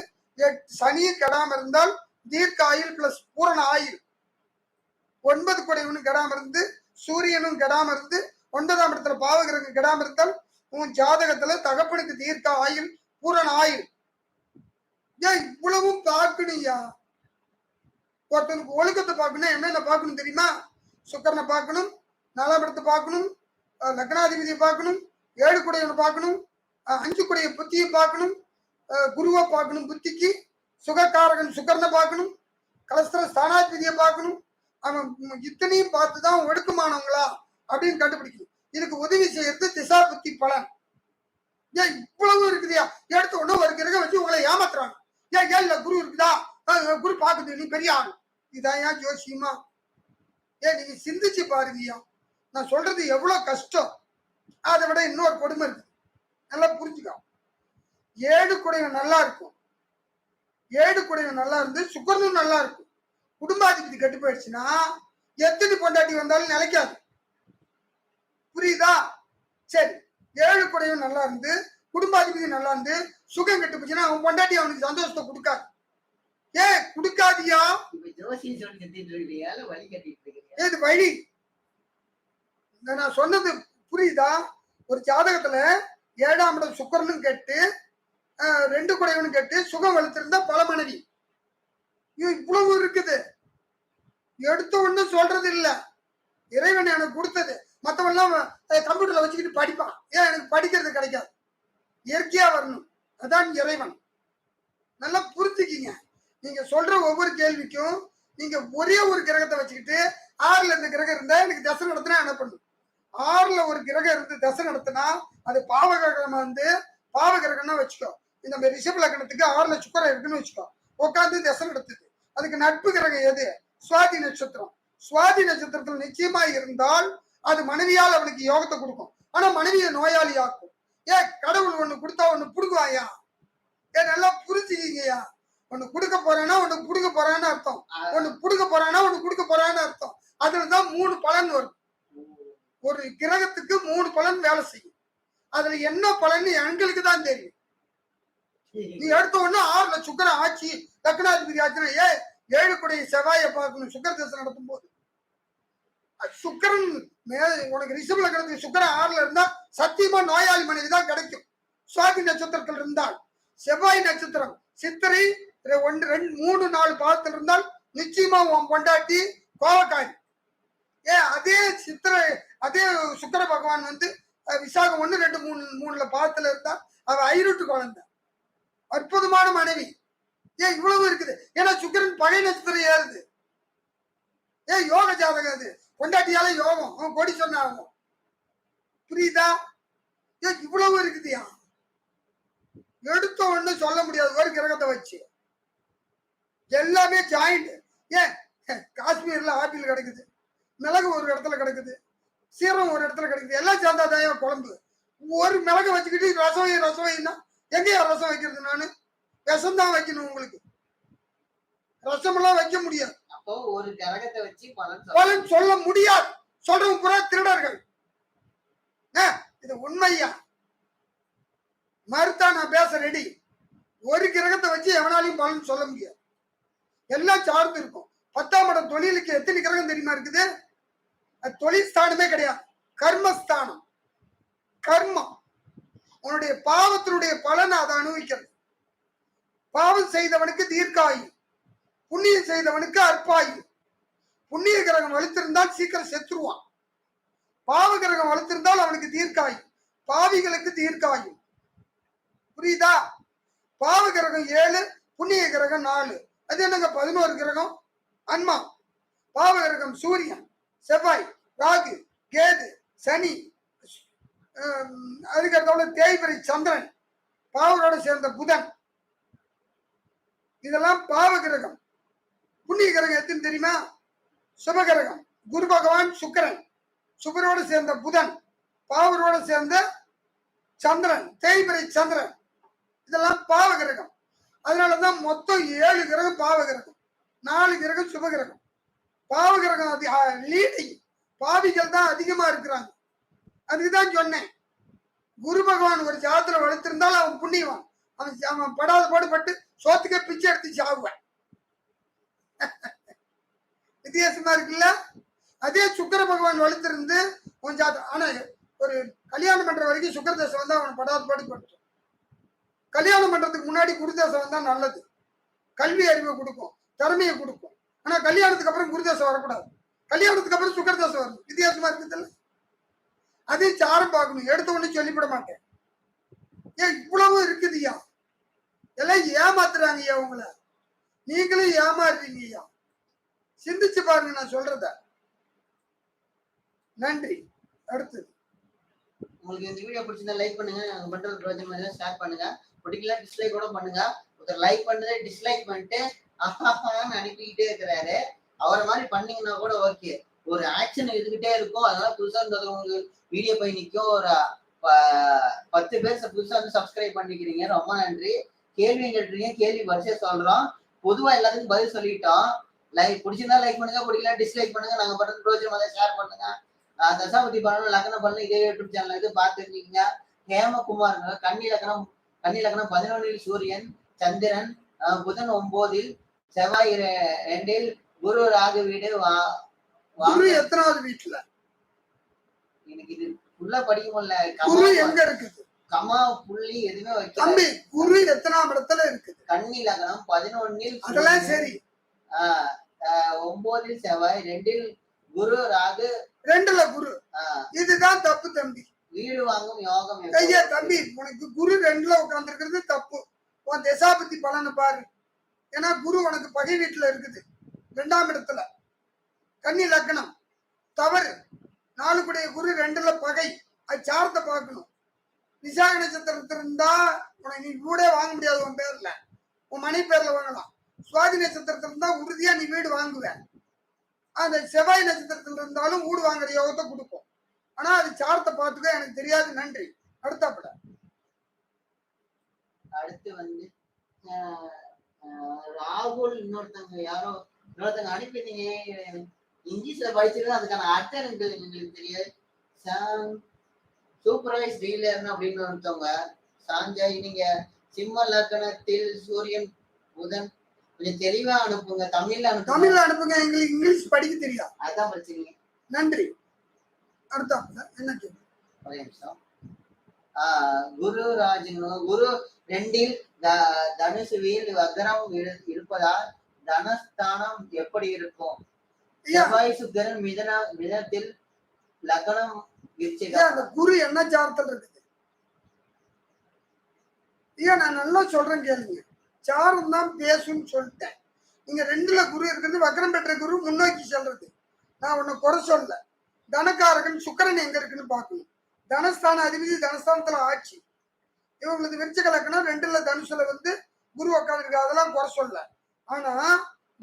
சனியும் கெடாம இருந்தால் தீர்க்க ஆயுள் பிளஸ் பூரண ஆயுள். 9 குடைவனும் கெடாம இருந்து சூரியனும் கெடாம இருந்து 9ஆம் இடத்துல பாவகிரகம் கெடாம இருந்தால் உன் ஜாதகத்துல தகப்பனுக்கு தீர்க்க ஆயுள் பூரண ஆயுள். ஏன் இவ்வளவும் பார்க்கணும்யா? ஒருத்தனுக்கு ஒழுக்கத்தை பார்க்கணும், என்னென்ன பார்க்கணும் தெரியுமா? சுக்கரனை பார்க்கணும், 4ஆம் இடத்தை பார்க்கணும், லக்னாதிபதியை பார்க்கணும், 7 குடையவனை பார்க்கணும், 5 குடைய புத்தியை பார்க்கணும், குருவை பார்க்கணும், புத்திக்கு சுகக்காரகன் சுக்கரனை பார்க்கணும், கலஸ்திர ஸ்தானாதிபதியை பார்க்கணும். அவன் இத்தனையும் பார்த்துதான் ஒடுக்கமானவங்களா அப்படின்னு கண்டுபிடிக்கணும். இதுக்கு உதவி செய்யறது திசா புத்தி பலன். ஏன் இவ்வளவு இருக்குதியா? எடுத்த உடனே ஒரு கிரகம் வச்சு உங்களை ஏமாத்துறாங்க. ஏன் இல்ல குரு இருக்குதா, குரு பாக்குது, நீ பெரிய ஆள், இதான் ஏன் ஜோசியமா? ஏன் நீங்க சிந்திச்சு பாருங்கய்யா, நான் சொல்றது எவ்வளவு கஷ்டம். அதை விட இன்னொரு கொடுமை இருக்கு, நல்லா புரிஞ்சுக்கோ. 7 குடைவன் நல்லா இருக்கும், 7 குடைவன் நல்லா இருந்து சுக்கரனும் நல்லா இருக்கும். குடும்பாதிபதி கட்டு போயிடுச்சுன்னா எத்தனை பொண்டாட்டி வந்தாலும் நிலைக்காது. புரியுதா? சரி, 7 குடையும் நல்லா இருந்து குடும்பாதிபதி நல்லா இருந்து சுகம் கட்டு போச்சுன்னா அவன் பொண்டாட்டி அவனுக்கு சந்தோஷத்தை கொடுக்காது. ஏன் கொடுக்காதியா? ஏது வழி? நான் சொன்னது புரியுதா? ஒரு ஜாதகத்துல 7ஆம் இடம் சுக்கரனும் கேட்டு 2 குடையவனும் கேட்டு சுகம் வளர்த்திருந்தா பல மனைவி. இவ்வளவு இருக்குது. எடுத்த ஒண்ணு சொல்றது இல்ல, இறைவன் எனக்கு கொடுத்தது. மற்றவெல்லாம் கம்ப்யூட்டர்ல வச்சுக்கிட்டு படிப்பான். ஏன் எனக்கு படிக்கிறது கிடைக்காது, இயற்கையா வரணும், அதான் இறைவன். நல்லா புரிஞ்சுக்கிங்க. நீங்க சொல்ற ஒவ்வொரு கேள்விக்கும் நீங்க ஒரே ஒரு கிரகத்தை வச்சுக்கிட்டு 6ல இந்த கிரகம் இருந்தா எனக்கு தசை நடத்தினா என்ன பண்ணும்? 6ல ஒரு கிரகம் இருந்து தசை நடத்தினா அது பாவகிரகமா வந்து பாவகிரகம்னா வச்சுக்கோ. இந்த ரிஷப லக்னத்துக்கு 6ல சுக்கரம் இருக்குன்னு வச்சுக்கோ, உட்காந்து தசை நடத்துது. அதுக்கு நட்பு கிரகம் எது? சுவாதி நட்சத்திரம். சுவாதி நட்சத்திரத்தில் நிச்சயமா இருந்தால் அது மனைவியால் அவனுக்கு யோகத்தை கொடுக்கும். ஆனா மனைவியை நோயாளி ஆக்கும். ஏன் கடவுள் ஒண்ணு கொடுத்தா ஒண்ணு புடுங்குவாயா? ஏன் நல்லா புரிஞ்சுக்கீங்கயா. ஒண்ணு கொடுக்க போறானா ஒண்ணு புடுங்க போறான்னு அர்த்தம், ஒண்ணு புடுங்க போறானா ஒண்ணு கொடுக்க போறான்னு அர்த்தம். அதுலதான் 3 பலன் வரும். ஒரு கிரகத்துக்கு 3 பலன் வேலை செய்யும். அதுல என்ன பலன் எங்களுக்கு தான் தெரியும். நீ எடுத்த உடனே 6ல சுக்கரன் ஆட்சி லக்னாதிபதி ஆச்சுன்னா 7 குடைய செவ்வாயை பார்க்கணும் சுக்கர தசை நடத்தும் போது. சுக்கரன் உனக்கு ரிஷப லக்னத்துக்கு சுக்கரன் 6ல இருந்தா சத்தியமா நோயாளி மனைவி தான் கிடைக்கும். சுவாதி நட்சத்திரத்தில் இருந்தால், செவ்வாய் நட்சத்திரம் சித்திரை 1 2 3 4 பாதத்தில் இருந்தால் நிச்சயமா உன் பொண்டாட்டி கோவக்காரி. அதே சித்திரை அதே சுக்கர பகவான் வந்து விசாகம் 1 2 3 3ல பாதத்துல இருந்தா அவ ஐரூட்டு குழந்தை, அற்புதமான மனைவி. ஏன் இவ்வளவு இருக்குது? ஏன்னா சுக்கிரன் பகை நட்சத்திரம் ஏறுது. யோக ஜாதகம் அது, பொண்டாட்டியால யோகம், அவன் கொடி சொன்னாகும். புரியுதா? ஏன் இவ்வளவு இருக்குதுயா? எடுத்த ஒண்ணு சொல்ல முடியாது ஒரு கிரகத்தை வச்சு. எல்லாமே ஜாயிண்ட். ஏன் காஷ்மீர்ல ஆப்பிள் கிடைக்குது, மிளகு ஒரு இடத்துல கிடைக்குது, சீரம் ஒரு இடத்துல கிடைக்குது, எல்லாம் சேர்ந்தாதான் குழம்பு. ஒரு மிளகு வச்சுக்கிட்டு ரசம் வைன்னா எங்கேயா ரசம் வைக்கிறது? நானு விஷம் தான் வைக்கணும். உங்களுக்கு ரசம் எல்லாம் வைக்க முடியாது. அப்போ ஒரு கிரகத்தை வச்சு பலன் சொல்ல முடியாது. சொல்றவங்க பூரா திருடர்கள். இது உண்மையா? மறுத்தா நான் பேச ரெடி. ஒரு கிரகத்தை வச்சு எவனாலையும் பலன் சொல்ல முடியாது. எல்லாம் சார்ந்து இருக்கும். 10ஆம் இடம் தொழிலுக்கு எத்தனை கிரகம் தெரியுமா இருக்குது? தொழில் ஸ்தானமே கிடையாது, கர்மஸ்தானம். கர்மம் உன்னுடைய பாவத்தினுடைய பலனை அதை அனுபவிக்கிறது. பாவம் செய்தவனுக்கு தீர்க்காயு, புண்ணியம் செய்தவனுக்கு அற்பாயு. புண்ணிய கிரகம் வலித்திருந்தால் சீக்கிரம் செத்துருவான். பாவகிரகம் வளர்த்திருந்தால் அவனுக்கு தீர்க்காயும், பாவிகளுக்கு தீர்க்காயும். புரியுதா? பாவகிரகம் 7, புண்ணிய கிரகம் 4. அது என்னங்க 11 கிரகம்? அன்மா. பாவகிரகம் சூரியன், செவ்வாய், ராகு, கேது, சனி, அதுக்கடுத்த தேய்பிரை சந்திரன், பாவரோட சேர்ந்த புதன், இதெல்லாம் பாவகிரகம். புண்ணிய கிரகம் எத்தனை தெரியுமா? சுபகிரகம் குரு பகவான், சுக்கிரன், சுக்கரோடு சேர்ந்த புதன், பாவரோடு சேர்ந்த சந்திரன், தேய்பிரை சந்திரன், இதெல்லாம் பாவகிரகம். அதனாலதான் மொத்தம் 7 கிரகம் பாவகிரகம், 4 கிரகம் சுபகிரகம். பாவகிரகம் லீடிங், பாவிகள் தான் அதிகமா இருக்கிறாங்க. அதுக்குதான் சொன்னேன், குரு பகவான் ஒரு ஜாதத்துல வளர்த்திருந்தால் அவன் புண்ணியவான். அவன் படாத பாடுபட்டு சோத்துக்கே பிச்சை எடுத்து சாகுவேன். வித்தியாசமா இருக்குல்ல? அதே சுக்கர பகவான் வளர்த்திருந்து கொஞ்சம், ஆனா ஒரு கல்யாணம் பண்ற வரைக்கும் சுக்கர தசை வந்தா அவன் படாத பாடுபட்டு, கல்யாணம் பண்றதுக்கு முன்னாடி குருதசை வந்தா நல்லது. கல்வி அறிவை கொடுக்கும், திறமையை கொடுக்கும். ஆனா கல்யாணத்துக்கு அப்புறம் குருதசை வரக்கூடாது, கல்யாணத்துக்கு அப்புறம் சுக்கரதசை வரும். வித்தியாசமா இருக்குதுல்ல? அதே சாரம் பார்க்கணும், எடுத்த உடனே சொல்லிவிட மாட்டேன். ஏன் இவ்வளவு இருக்குதுயா? எல்லாம் ஏமாத்துறாங்க ஐயா, உங்களை நீங்களும் ஏமாறுறீங்க ஐயா. சிந்திச்சு பாருங்க நான் சொல்றத. நன்றி. அடுத்தது, உங்களுக்கு இந்த வீடியோ பிடிச்சிருந்தா லைக் பண்ணுங்க, நாங்க பண்றது பிரயோஜனமா ஷேர் பண்ணுங்க, பிடிக்கல டிஸ்லைக் கூட பண்ணுங்க. ஒருத்தர் லைக் பண்ணதே டிஸ்லைக் பண்ணிட்டு ஆஹான்னு அனுப்பிக்கிட்டே இருக்கிறாரு. அவரை மாதிரி பண்ணீங்கன்னா கூட ஓகே, ஒரு ஆக்ஷன் இருந்துகிட்டே இருக்கும். அதனால புதுசா இருந்தது உங்களுக்கு வீடியோ போய் நிற்கும். ஒரு 10 பேர் புதுசா வந்து சப்ஸ்கிரைப் பண்ணிக்கிறீங்க, ரொம்ப நன்றி. கேள்வி கேட்டுறீங்க, கேள்வி வரிசையா சொல்றோம். பொதுவா எல்லாத்துக்கும் பதில் சொல்லிட்டோம். லைக் பிடிச்சிருந்தா லைக் பண்ணுங்க, பிடிக்கல டிஸ்லைக் பண்ணுங்க. நாங்க பண்றது பிரோஜனமா ஷேர் பண்ணுங்க. தசாபதி பண்ணணும், லக்னம் பண்ணணும், இதே யூடியூப் சேனல் இது பார்த்துருக்கீங்க. ஹேமகுமார் கன்னி லக்னம் 11 சூரியன், சந்திரன், புதன் 9, செவ்வாய் 2, குரு ராகு வீடு. குரு எத்தனாவது வீட்டுல? எனக்கு இது ஃபுல்லா படிக்க முடியல. குரு எங்க இருக்குது? கமா புள்ளி எதுவுமே வைக்கல. தம்பி, குரு எத்தனாம் இடத்துல இருக்குது? கன்னி லக்னம் 11, அதெல்லாம் சரி. 9 செவ்வாய், 2 குரு ராகு, 2ல குரு. இதுதான் தப்பு தம்பி. வீடு வாங்கும் யோகம். ஐயா தம்பி, உனக்கு குரு 2ல உட்கார்ந்து இருக்கிறது தப்பு. உன் தசாபதி பலனை பாரு. ஏன்னா குரு உனக்கு பகை வீட்டுல இருக்குது, 2ஆம் இடத்துல. கன்னி லக்னம் தவறு. 4 கூடிய குரு 2ல பகை. அது சாரத்தை பார்க்கணும். விசாக நட்சத்திரத்துல இருந்தா உனக்கு நீ வீடே வாங்க முடியாது, உன் பேர்ல, உன் மனை பேர்ல வாங்கலாம். சுவாதி நட்சத்திரத்துல இருந்தா உறுதியா நீ வீடு வாங்குவ. அந்த செவ்வாய் நட்சத்திரத்துல இருந்தாலும் வீடு வாங்குற யோகத்தை கொடுக்கும். ஆனா அது சாரத்தை பார்த்துக்க, எனக்கு தெரியாது. நன்றி. அடுத்தாப்பட அடுத்து வந்து ராகுல் இன்னொருத்தங்க அனுப்பினீங்க. இங்கிலீஷ்ல படிச்சிருக்கேன், அதுக்கான அர்த்தம் எங்களுக்கு தெரியாது. சூப்பர்வைஸ் டீலர்னு அப்படின்னு ஒருத்தவங்க. சாஞ்சாய், நீங்க சிம்ம லக்னத்தில் சூரியன் புதன், கொஞ்சம் தெளிவா அனுப்புங்க, தமிழ்ல அனுப்புங்க. எங்களுக்கு இங்கிலீஷ் படிக்க தெரியாது, அதான் பிரச்சனை. நன்றி. அடுத்தாப்புல என்ன கேள்வி? ஒரே நிமிஷம். குரு ராஜன், குரு 2ல் தனுசுவில் வக்ரம் இருப்பதால் தனஸ்தானம் எப்படி இருக்கும்? செவ்வாய் சுக்கிரன் மிதனத்தில் லக்னம் விருச்சிகம். அந்த குரு என்ன சாரத்தில் இருக்குது? ஐயா நான் நல்லா சொல்றேன் கேளுங்க. சாரம் தான் பேசுன்னு சொல்லிட்டேன். நீங்க 2ல குரு இருக்கிறது, வக்ரம் பெற்ற குரு முன்னோக்கி செல்றது. நான் உன்னை குறை சொல்ல. தனக்காரகன் சுக்கிரன் எங்க இருக்குன்னு பார்க்கணும். தனஸ்தான அதிபதி தனஸ்தானத்துல ஆட்சி. இவங்களுக்கு விருச்சிக லக்னம் 2ல தனுசுல வந்து குரு உட்காந்துருக்கு, அதெல்லாம் குறை சொல்ல. ஆனா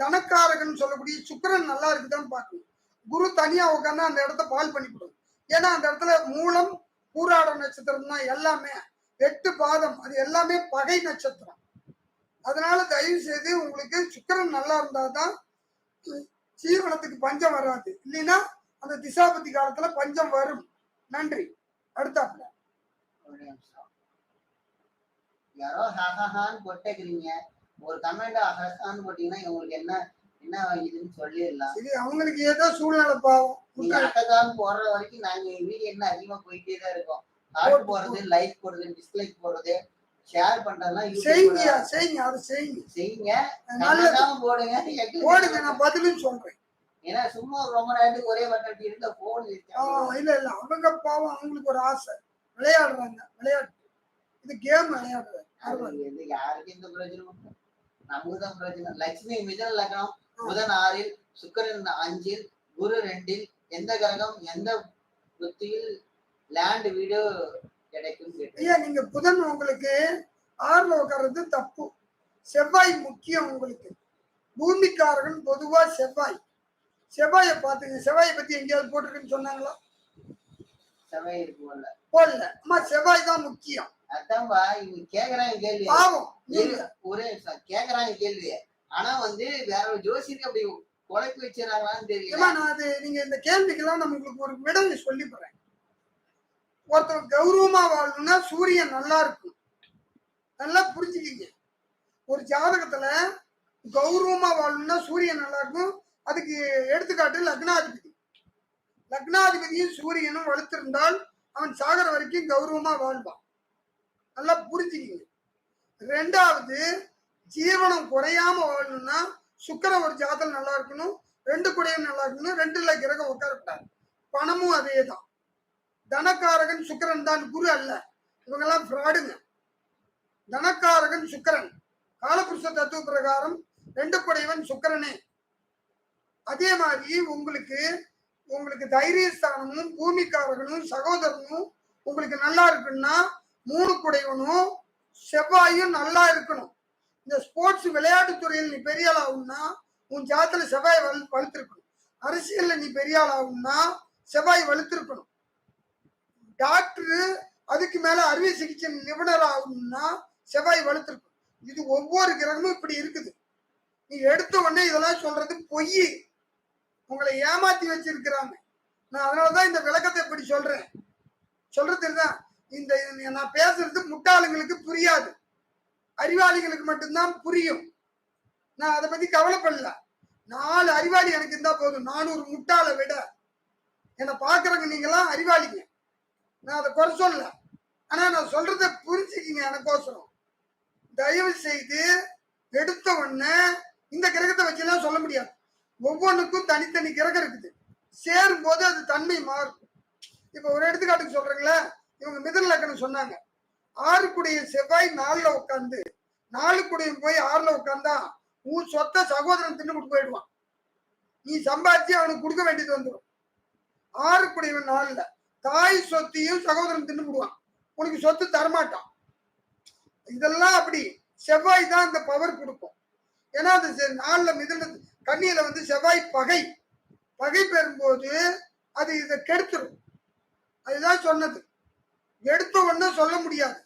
தனக்காரகன் சொல்லக்கூடிய சுக்கிரன் நல்லா இருக்குதான்னு பார்க்கணும். குரு தனியா உட்காந்து அந்த இடத்த பால் பண்ணிவிடும். ஏன்னா அந்த இடத்துல மூலம் பூராட நட்சத்திரம் தான் எல்லாமே, 8 பாதம், அது எல்லாமே பகை நட்சத்திரம். அதனால தயவு செய்து உங்களுக்கு சுக்கிரன் நல்லா இருந்தாதான் ஜீவனத்துக்கு பஞ்சம் வராது. இல்லைன்னா அந்த திசாபதி காலத்துல பஞ்சம் வரும். நன்றி. அடுத்தாப்புல யாரோ ஹஹான்னு போட்டேக்கிறீங்க, ஒரு கமெண்ட் ஹஹான்னு போட்டீங்கன்னா உங்களுக்கு என்ன இதுன்னு சொல்லிடலாம். இது அவங்களுக்கு ஏதோ சூழ்நிலை பாவம். நீங்க ஹஹான்னு போடுற வரைக்கும் நாங்க வீடியோ என்ன அதிகமா போயிட்டே தான் இருக்கோம். ஹார்ட் போடுறது, லைக் போடுறது, டிஸ்லைக் போடுறது, ஷேர் பண்றதெல்லாம் செய்யுங்க. அதை செய்யுங்க. நல்லதா போடுங்க. நான் பதிலும் சொல்றேன். ஏன்னா சும்மா ரொம்ப நேரத்துக்கு ஒரே பட்டம் இருந்த போன் இல்ல அவங்க பாவம் அவங்களுக்கு ஒரு ஆசை விளையாடுறாங்க விளையாட்டு இது கேம் விளையாடுறாங்க யாருக்கு எந்த பிரயோஜனமும் நமக்குதான் பிரயோஜனம். லட்சுமி மிதன லக்னம் புதன் 6 சுக்கிரன் 5 குரு 2 எந்த கிரகம் எந்த புத்தியில் லேண்ட் வீடு கிடைக்கும் ஐயா நீங்க புதன் உங்களுக்கு 6ல உட்கார்றது தப்பு. செவ்வாய் முக்கியம் உங்களுக்கு. பூமிக்காரகன் பொதுவா செவ்வாய். செவ்வாயை பாத்துங்க. செவ்வாயை பத்தி எங்கேயாவது போட்டிருக்குன்னு சொன்னாங்களா? செவ்வாய் போடல. அம்மா செவ்வாய் தான் முக்கியம். அதான்பா இவங்க கேக்குறாங்க கேள்வி. பாவம் ஒரே கேக்குறாங்க கேள்வி. ஆனா வந்து வேற ஒரு ஜோசியருக்கு அப்படி குழப்பி வச்சிடறாங்களான்னு தெரியல. நான் அது நீங்க இந்த கேள்விக்கெல்லாம் நான் உங்களுக்கு ஒரு விடை சொல்லி போறேன். ஒருத்தர் கௌரவமா வாழணும்னா சூரியன் நல்லா இருக்கும். நல்லா புரிஞ்சுக்கிங்க. ஒரு ஜாதகத்துல கௌரவமா வாழணும்னா சூரியன் நல்லா இருக்கும். அதுக்கு எடுத்துக்காட்டு லக்னாதிபதி. லக்னாதிபதியும் சூரியனும் வலுத்திருந்தால் அவன் சாகர வரைக்கும் கௌரவமா வாழ்வான். நல்லா புரிஞ்சுக்கிங்க. 2வது ஜீவனம் குறையாம வாழணும்னா சுக்கிரன் ஒரு ஜாதகம் நல்லா இருக்கணும். 2 குடையும் நல்லா இருக்கணும். 2ல கிரகம் உட்காரக்கூடாது. பணமும் அதே தான். தனக்காரகன் சுக்கிரன் தான், குரு அல்ல. இவங்கெல்லாம் ஃப்ராடுங்க. தனக்காரகன் சுக்கிரன். காலபுருஷ தத்துவ பிரகாரம் 2 குடையவன் சுக்கிரனே. அதே மாதிரி உங்களுக்கு தைரியஸ்தானமும் பூமிக்காரகனும் சகோதரனும் உங்களுக்கு நல்லா இருக்குன்னா 3 குடையவனும் செவ்வாயும் நல்லா இருக்கணும். இந்த ஸ்போர்ட்ஸ் விளையாட்டு துறையில் நீ பெரிய ஆள் ஆகும்னா உன் ஜாதத்துல செவ்வாய் வலுத்திருக்கணும். அரசியல்ல நீ பெரிய ஆள் ஆகும்னா செவ்வாய் வலுத்திருக்கணும். டாக்டரு அதுக்கு மேல அறுவை சிகிச்சை நிபுணர் ஆகணும்னா செவ்வாய் வலுத்திருக்கணும். இது ஒவ்வொரு கிரகமும் இப்படி இருக்குது. நீ எடுத்த உடனே இதெல்லாம் சொல்றது பொய். உங்களை ஏமாத்தி வச்சிருக்கிறாங்க. நான் அதனாலதான் இந்த விளக்கத்தை இப்படி சொல்றேன். சொல்றது தான் இந்த நான் பேசுறது முட்டாளுங்களுக்கு புரியாது. அறிவாளிகளுக்கு மட்டும்தான் புரியும். நான் அதை பத்தி கவலைப்படல. 4 அறிவாளி எனக்கு இருந்தா போதும். 400 முட்டாளை விட என்னை பாக்குறவங்க நீங்களாம் அறிவாளிங்க. நான் அதை குறை சொல்ல. ஆனா நான் சொல்றத புரிஞ்சுக்கிங்க. எனக்கோசரம் தயவு செய்து எடுத்த உடனே இந்த கிரகத்தை வச்சுலாம் சொல்ல முடியாது. ஒவ்வொன்றுக்கும் தனித்தனி கிரகம் இருக்குது. சேரும் போது அது தன்மை மாறும். இப்ப ஒரு எடுத்துக்காட்டுக்கு சொல்றீங்களா, இவங்க மிதன லக்னம் சொன்னாங்க. 6 குடைய செவ்வாய் 4ல உட்காந்து 4 குடையும் போய் 6ல உட்காந்தா உன் சொத்தை சகோதரன் தின்னு கொடுத்து போயிடுவான். நீ சம்பாதிச்சு அவனுக்கு கொடுக்க வேண்டியது வந்துடும். 6 குடையவன் 4ல தாய் சொத்தையும் சகோதரன் தின்னு விடுவான். உனக்கு சொத்து தரமாட்டான். இதெல்லாம் அப்படி செவ்வாய் தான் இந்த பவர் கொடுக்கும். ஏன்னா அது 4ல மிதன கன்னியில வந்து செவ்வாய் பகை பெறும்போது அது இதை கெடுத்துரும். அதுதான் சொன்னது. எடுத்த உடனே சொல்ல முடியாது.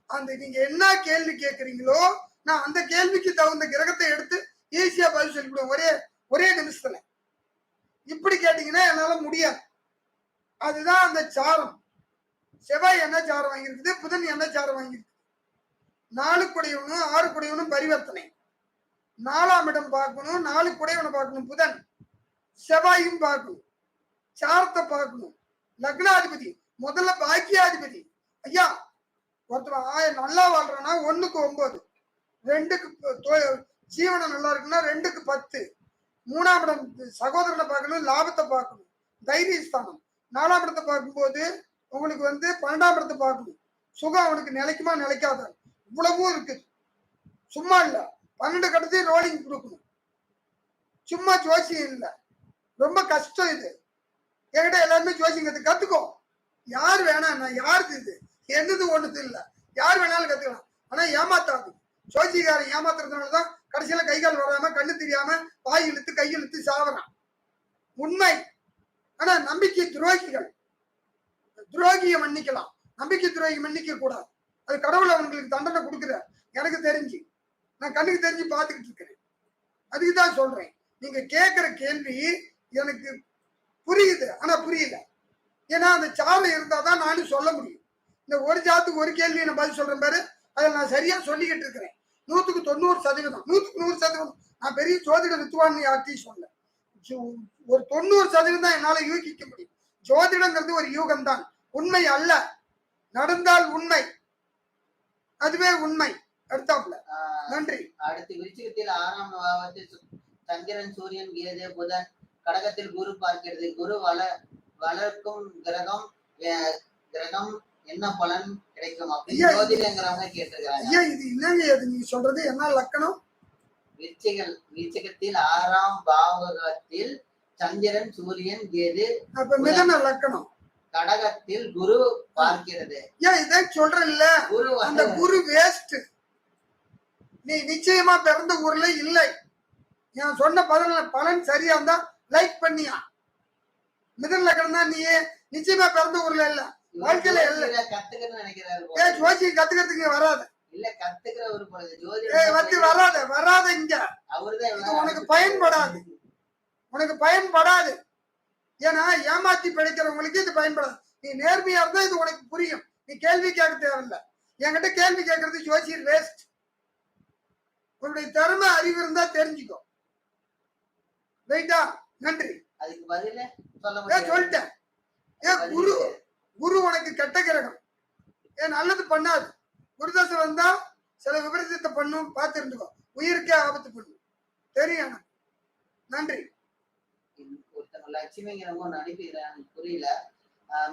அந்த நீங்க என்ன கேள்வி கேட்கறீங்களோ நான் அந்த கேள்விக்கு தகுந்த கிரகத்தை எடுத்து ஈஸியா பதில் சொல்லிவிடுவேன் ஒரே நிமிஷத்துல. இப்படி கேட்டீங்கன்னா என்னால முடியாது. அதுதான் அந்த சாரம். செவ்வாய் என்ன சாரம் வாங்கியிருக்குது, புதன் என்ன சாரம் வாங்கியிருக்கு. 4 குடையவனும் 6 குடையவனும் பரிவர்த்தனை. 4ஆம் இடம் பார்க்கணும். 4 குடையவனை பார்க்கணும். புதன் செவ்வாயும் பார்க்கணும். சாரத்தை பார்க்கணும். லக்னாதிபதி முதல்ல பாக்கியாதிபதி. ஐயா ஒருத்தர் நல்லா வாழ்றான்னா 1க்கு 9, 2க்கு ஜீவனம் நல்லா இருக்குன்னா 2க்கு 10. 3ஆம் இடம் சகோதரனை பார்க்கணும். லாபத்தை பார்க்கணும். தைரியஸ்தானம். 4ஆம் இடத்தை பார்க்கும்போது உங்களுக்கு வந்து 12ஆம் இடத்தை பார்க்கணும். சுகம் அவனுக்கு நிலைக்குமா நிலைக்காத இவ்வளவும் இருக்குது. சும்மா இல்ல 12 கட்டத்தையும் ரோலிங் கொடுக்கணும். சும்மா ஜோசியம் இல்லை. ரொம்ப கஷ்டம் இது. என்கிட்ட எல்லாருமே ஜோசியங்கிறது கத்துக்கோ. யார் வேணாம் யாருக்கு இது என்னது ஒண்ணுது இல்ல. யார் வேணாலும் கத்துக்கலாம். ஆனா ஏமாத்தாது. ஜோசியக்காரன் ஏமாத்துறதுனாலதான் கடைசியில கை கால் வராம கண்ணு தெரியாம வாய் இழுத்து கை இழுத்து சாவறான். உண்மை. ஆனா நம்பிக்கை துரோகியை மன்னிக்கலாம். நம்பிக்கை துரோகி மன்னிக்க கூடாது. அது கடவுள் அவங்களுக்கு தண்டனை கொடுக்குற. எனக்கு தெரிஞ்சு நான் கண்ணுக்கு தெரிஞ்சு பார்த்துக்கிட்டு இருக்கிறேன். அதுக்குதான் சொல்றேன். நீங்க கேட்கிற கேள்வி எனக்கு புரியுது. ஆனா புரியல. ஏன்னா அந்த சாரம் இருந்தாதான் நானும் சொல்ல முடியும். இந்த ஒரு ஜாத்துக்கு ஒரு கேள்வி நான் பதில் சொல்றேன் பாரு. அதை நான் சரியா சொல்லிக்கிட்டு இருக்கிறேன். 100க்கு 90%. 100க்கு 100%. நான் பெரிய ஜோதிட வித்துவான்னு யார்த்தையும் சொல்ல. ஒரு 90% தான் என்னால யூகிக்க முடியும். ஜோதிடங்கிறது ஒரு யூகம் தான். உண்மை அல்ல. நடந்தால் உண்மை. அதுவே உண்மை. அடுத்தாப்புல நன்றி. அடுத்து விருச்சிகத்தில் 6ஆம் பாவத்தில் சந்திரன் சூரியன் கேது புதன் கடகத்தில் குரு பார்க்கிறது. குரு வளர்க்கும் கிரகம் கிரகம் என்ன பலன் கிடைக்கும் அப்படின்னு ஜோதிடங்கிறவங்க கேட்டிருக்காங்க. ஐயா இது என்னங்க அது நீங்க சொல்றது என்ன லக்கணம்? விருச்சிகத்தில் 6ஆம் பாவகத்தில் சந்திரன் சூரியன் கேது. அப்ப மிதன லக்கணம். கடகத்தில் குரு பார்க்கிறது. ஏன் இதை சொல்றேன் இல்ல, குரு அந்த குரு வேஸ்ட். நீ நிச்சயமா பிறந்த ஊர்ல இல்லை. நான் சொன்ன பலன் சரியா இருந்தா லைக் பண்ணியா. மிதன லக்கணம் தான், நீ நிச்சயமா பிறந்த ஊர்ல இல்ல, வாழ்க்கையில இல்ல. கத்துக்கணும்னு நினைக்கிறாரு. ஜோசியம் கத்துக்கிறதுக்கு வராத. இல்ல கத்துக்கிற ஒரு வராத இங்க. அவருதான் உனக்கு பயன்படாது, உனக்கு பயன்படாது. ஏன்னா ஏமாத்தி படிக்கிறவங்களுக்கு இது பயன்படாது. நீ நேர்மையா இருந்தா இது உனக்கு புரியும். நீ கேள்வி கேட்க தேவையில்லை. என்கிட்ட கேள்வி கேட்கறது ஜோசியர் வேஸ்ட். உன்னுடைய திறமை அறிவு இருந்தா தெரிஞ்சுக்கோ. ரைட்டா? நன்றி. அதுக்கு பதில சொல்லிட்டேன். குரு குரு உனக்கு கெட்ட கிரகம். நல்லது பண்ணாது. குருதசை வந்தா சில விபரீதத்தை பண்ணும், பார்த்து இருந்துக்கோ. உயிருக்கே ஆபத்து பண்ணும், தெரியும். நன்றி. ஒருத்தங்க லட்சுமிங்கிறவங்க ஒன்று அனுப்பிடுறாங்க, புரியல.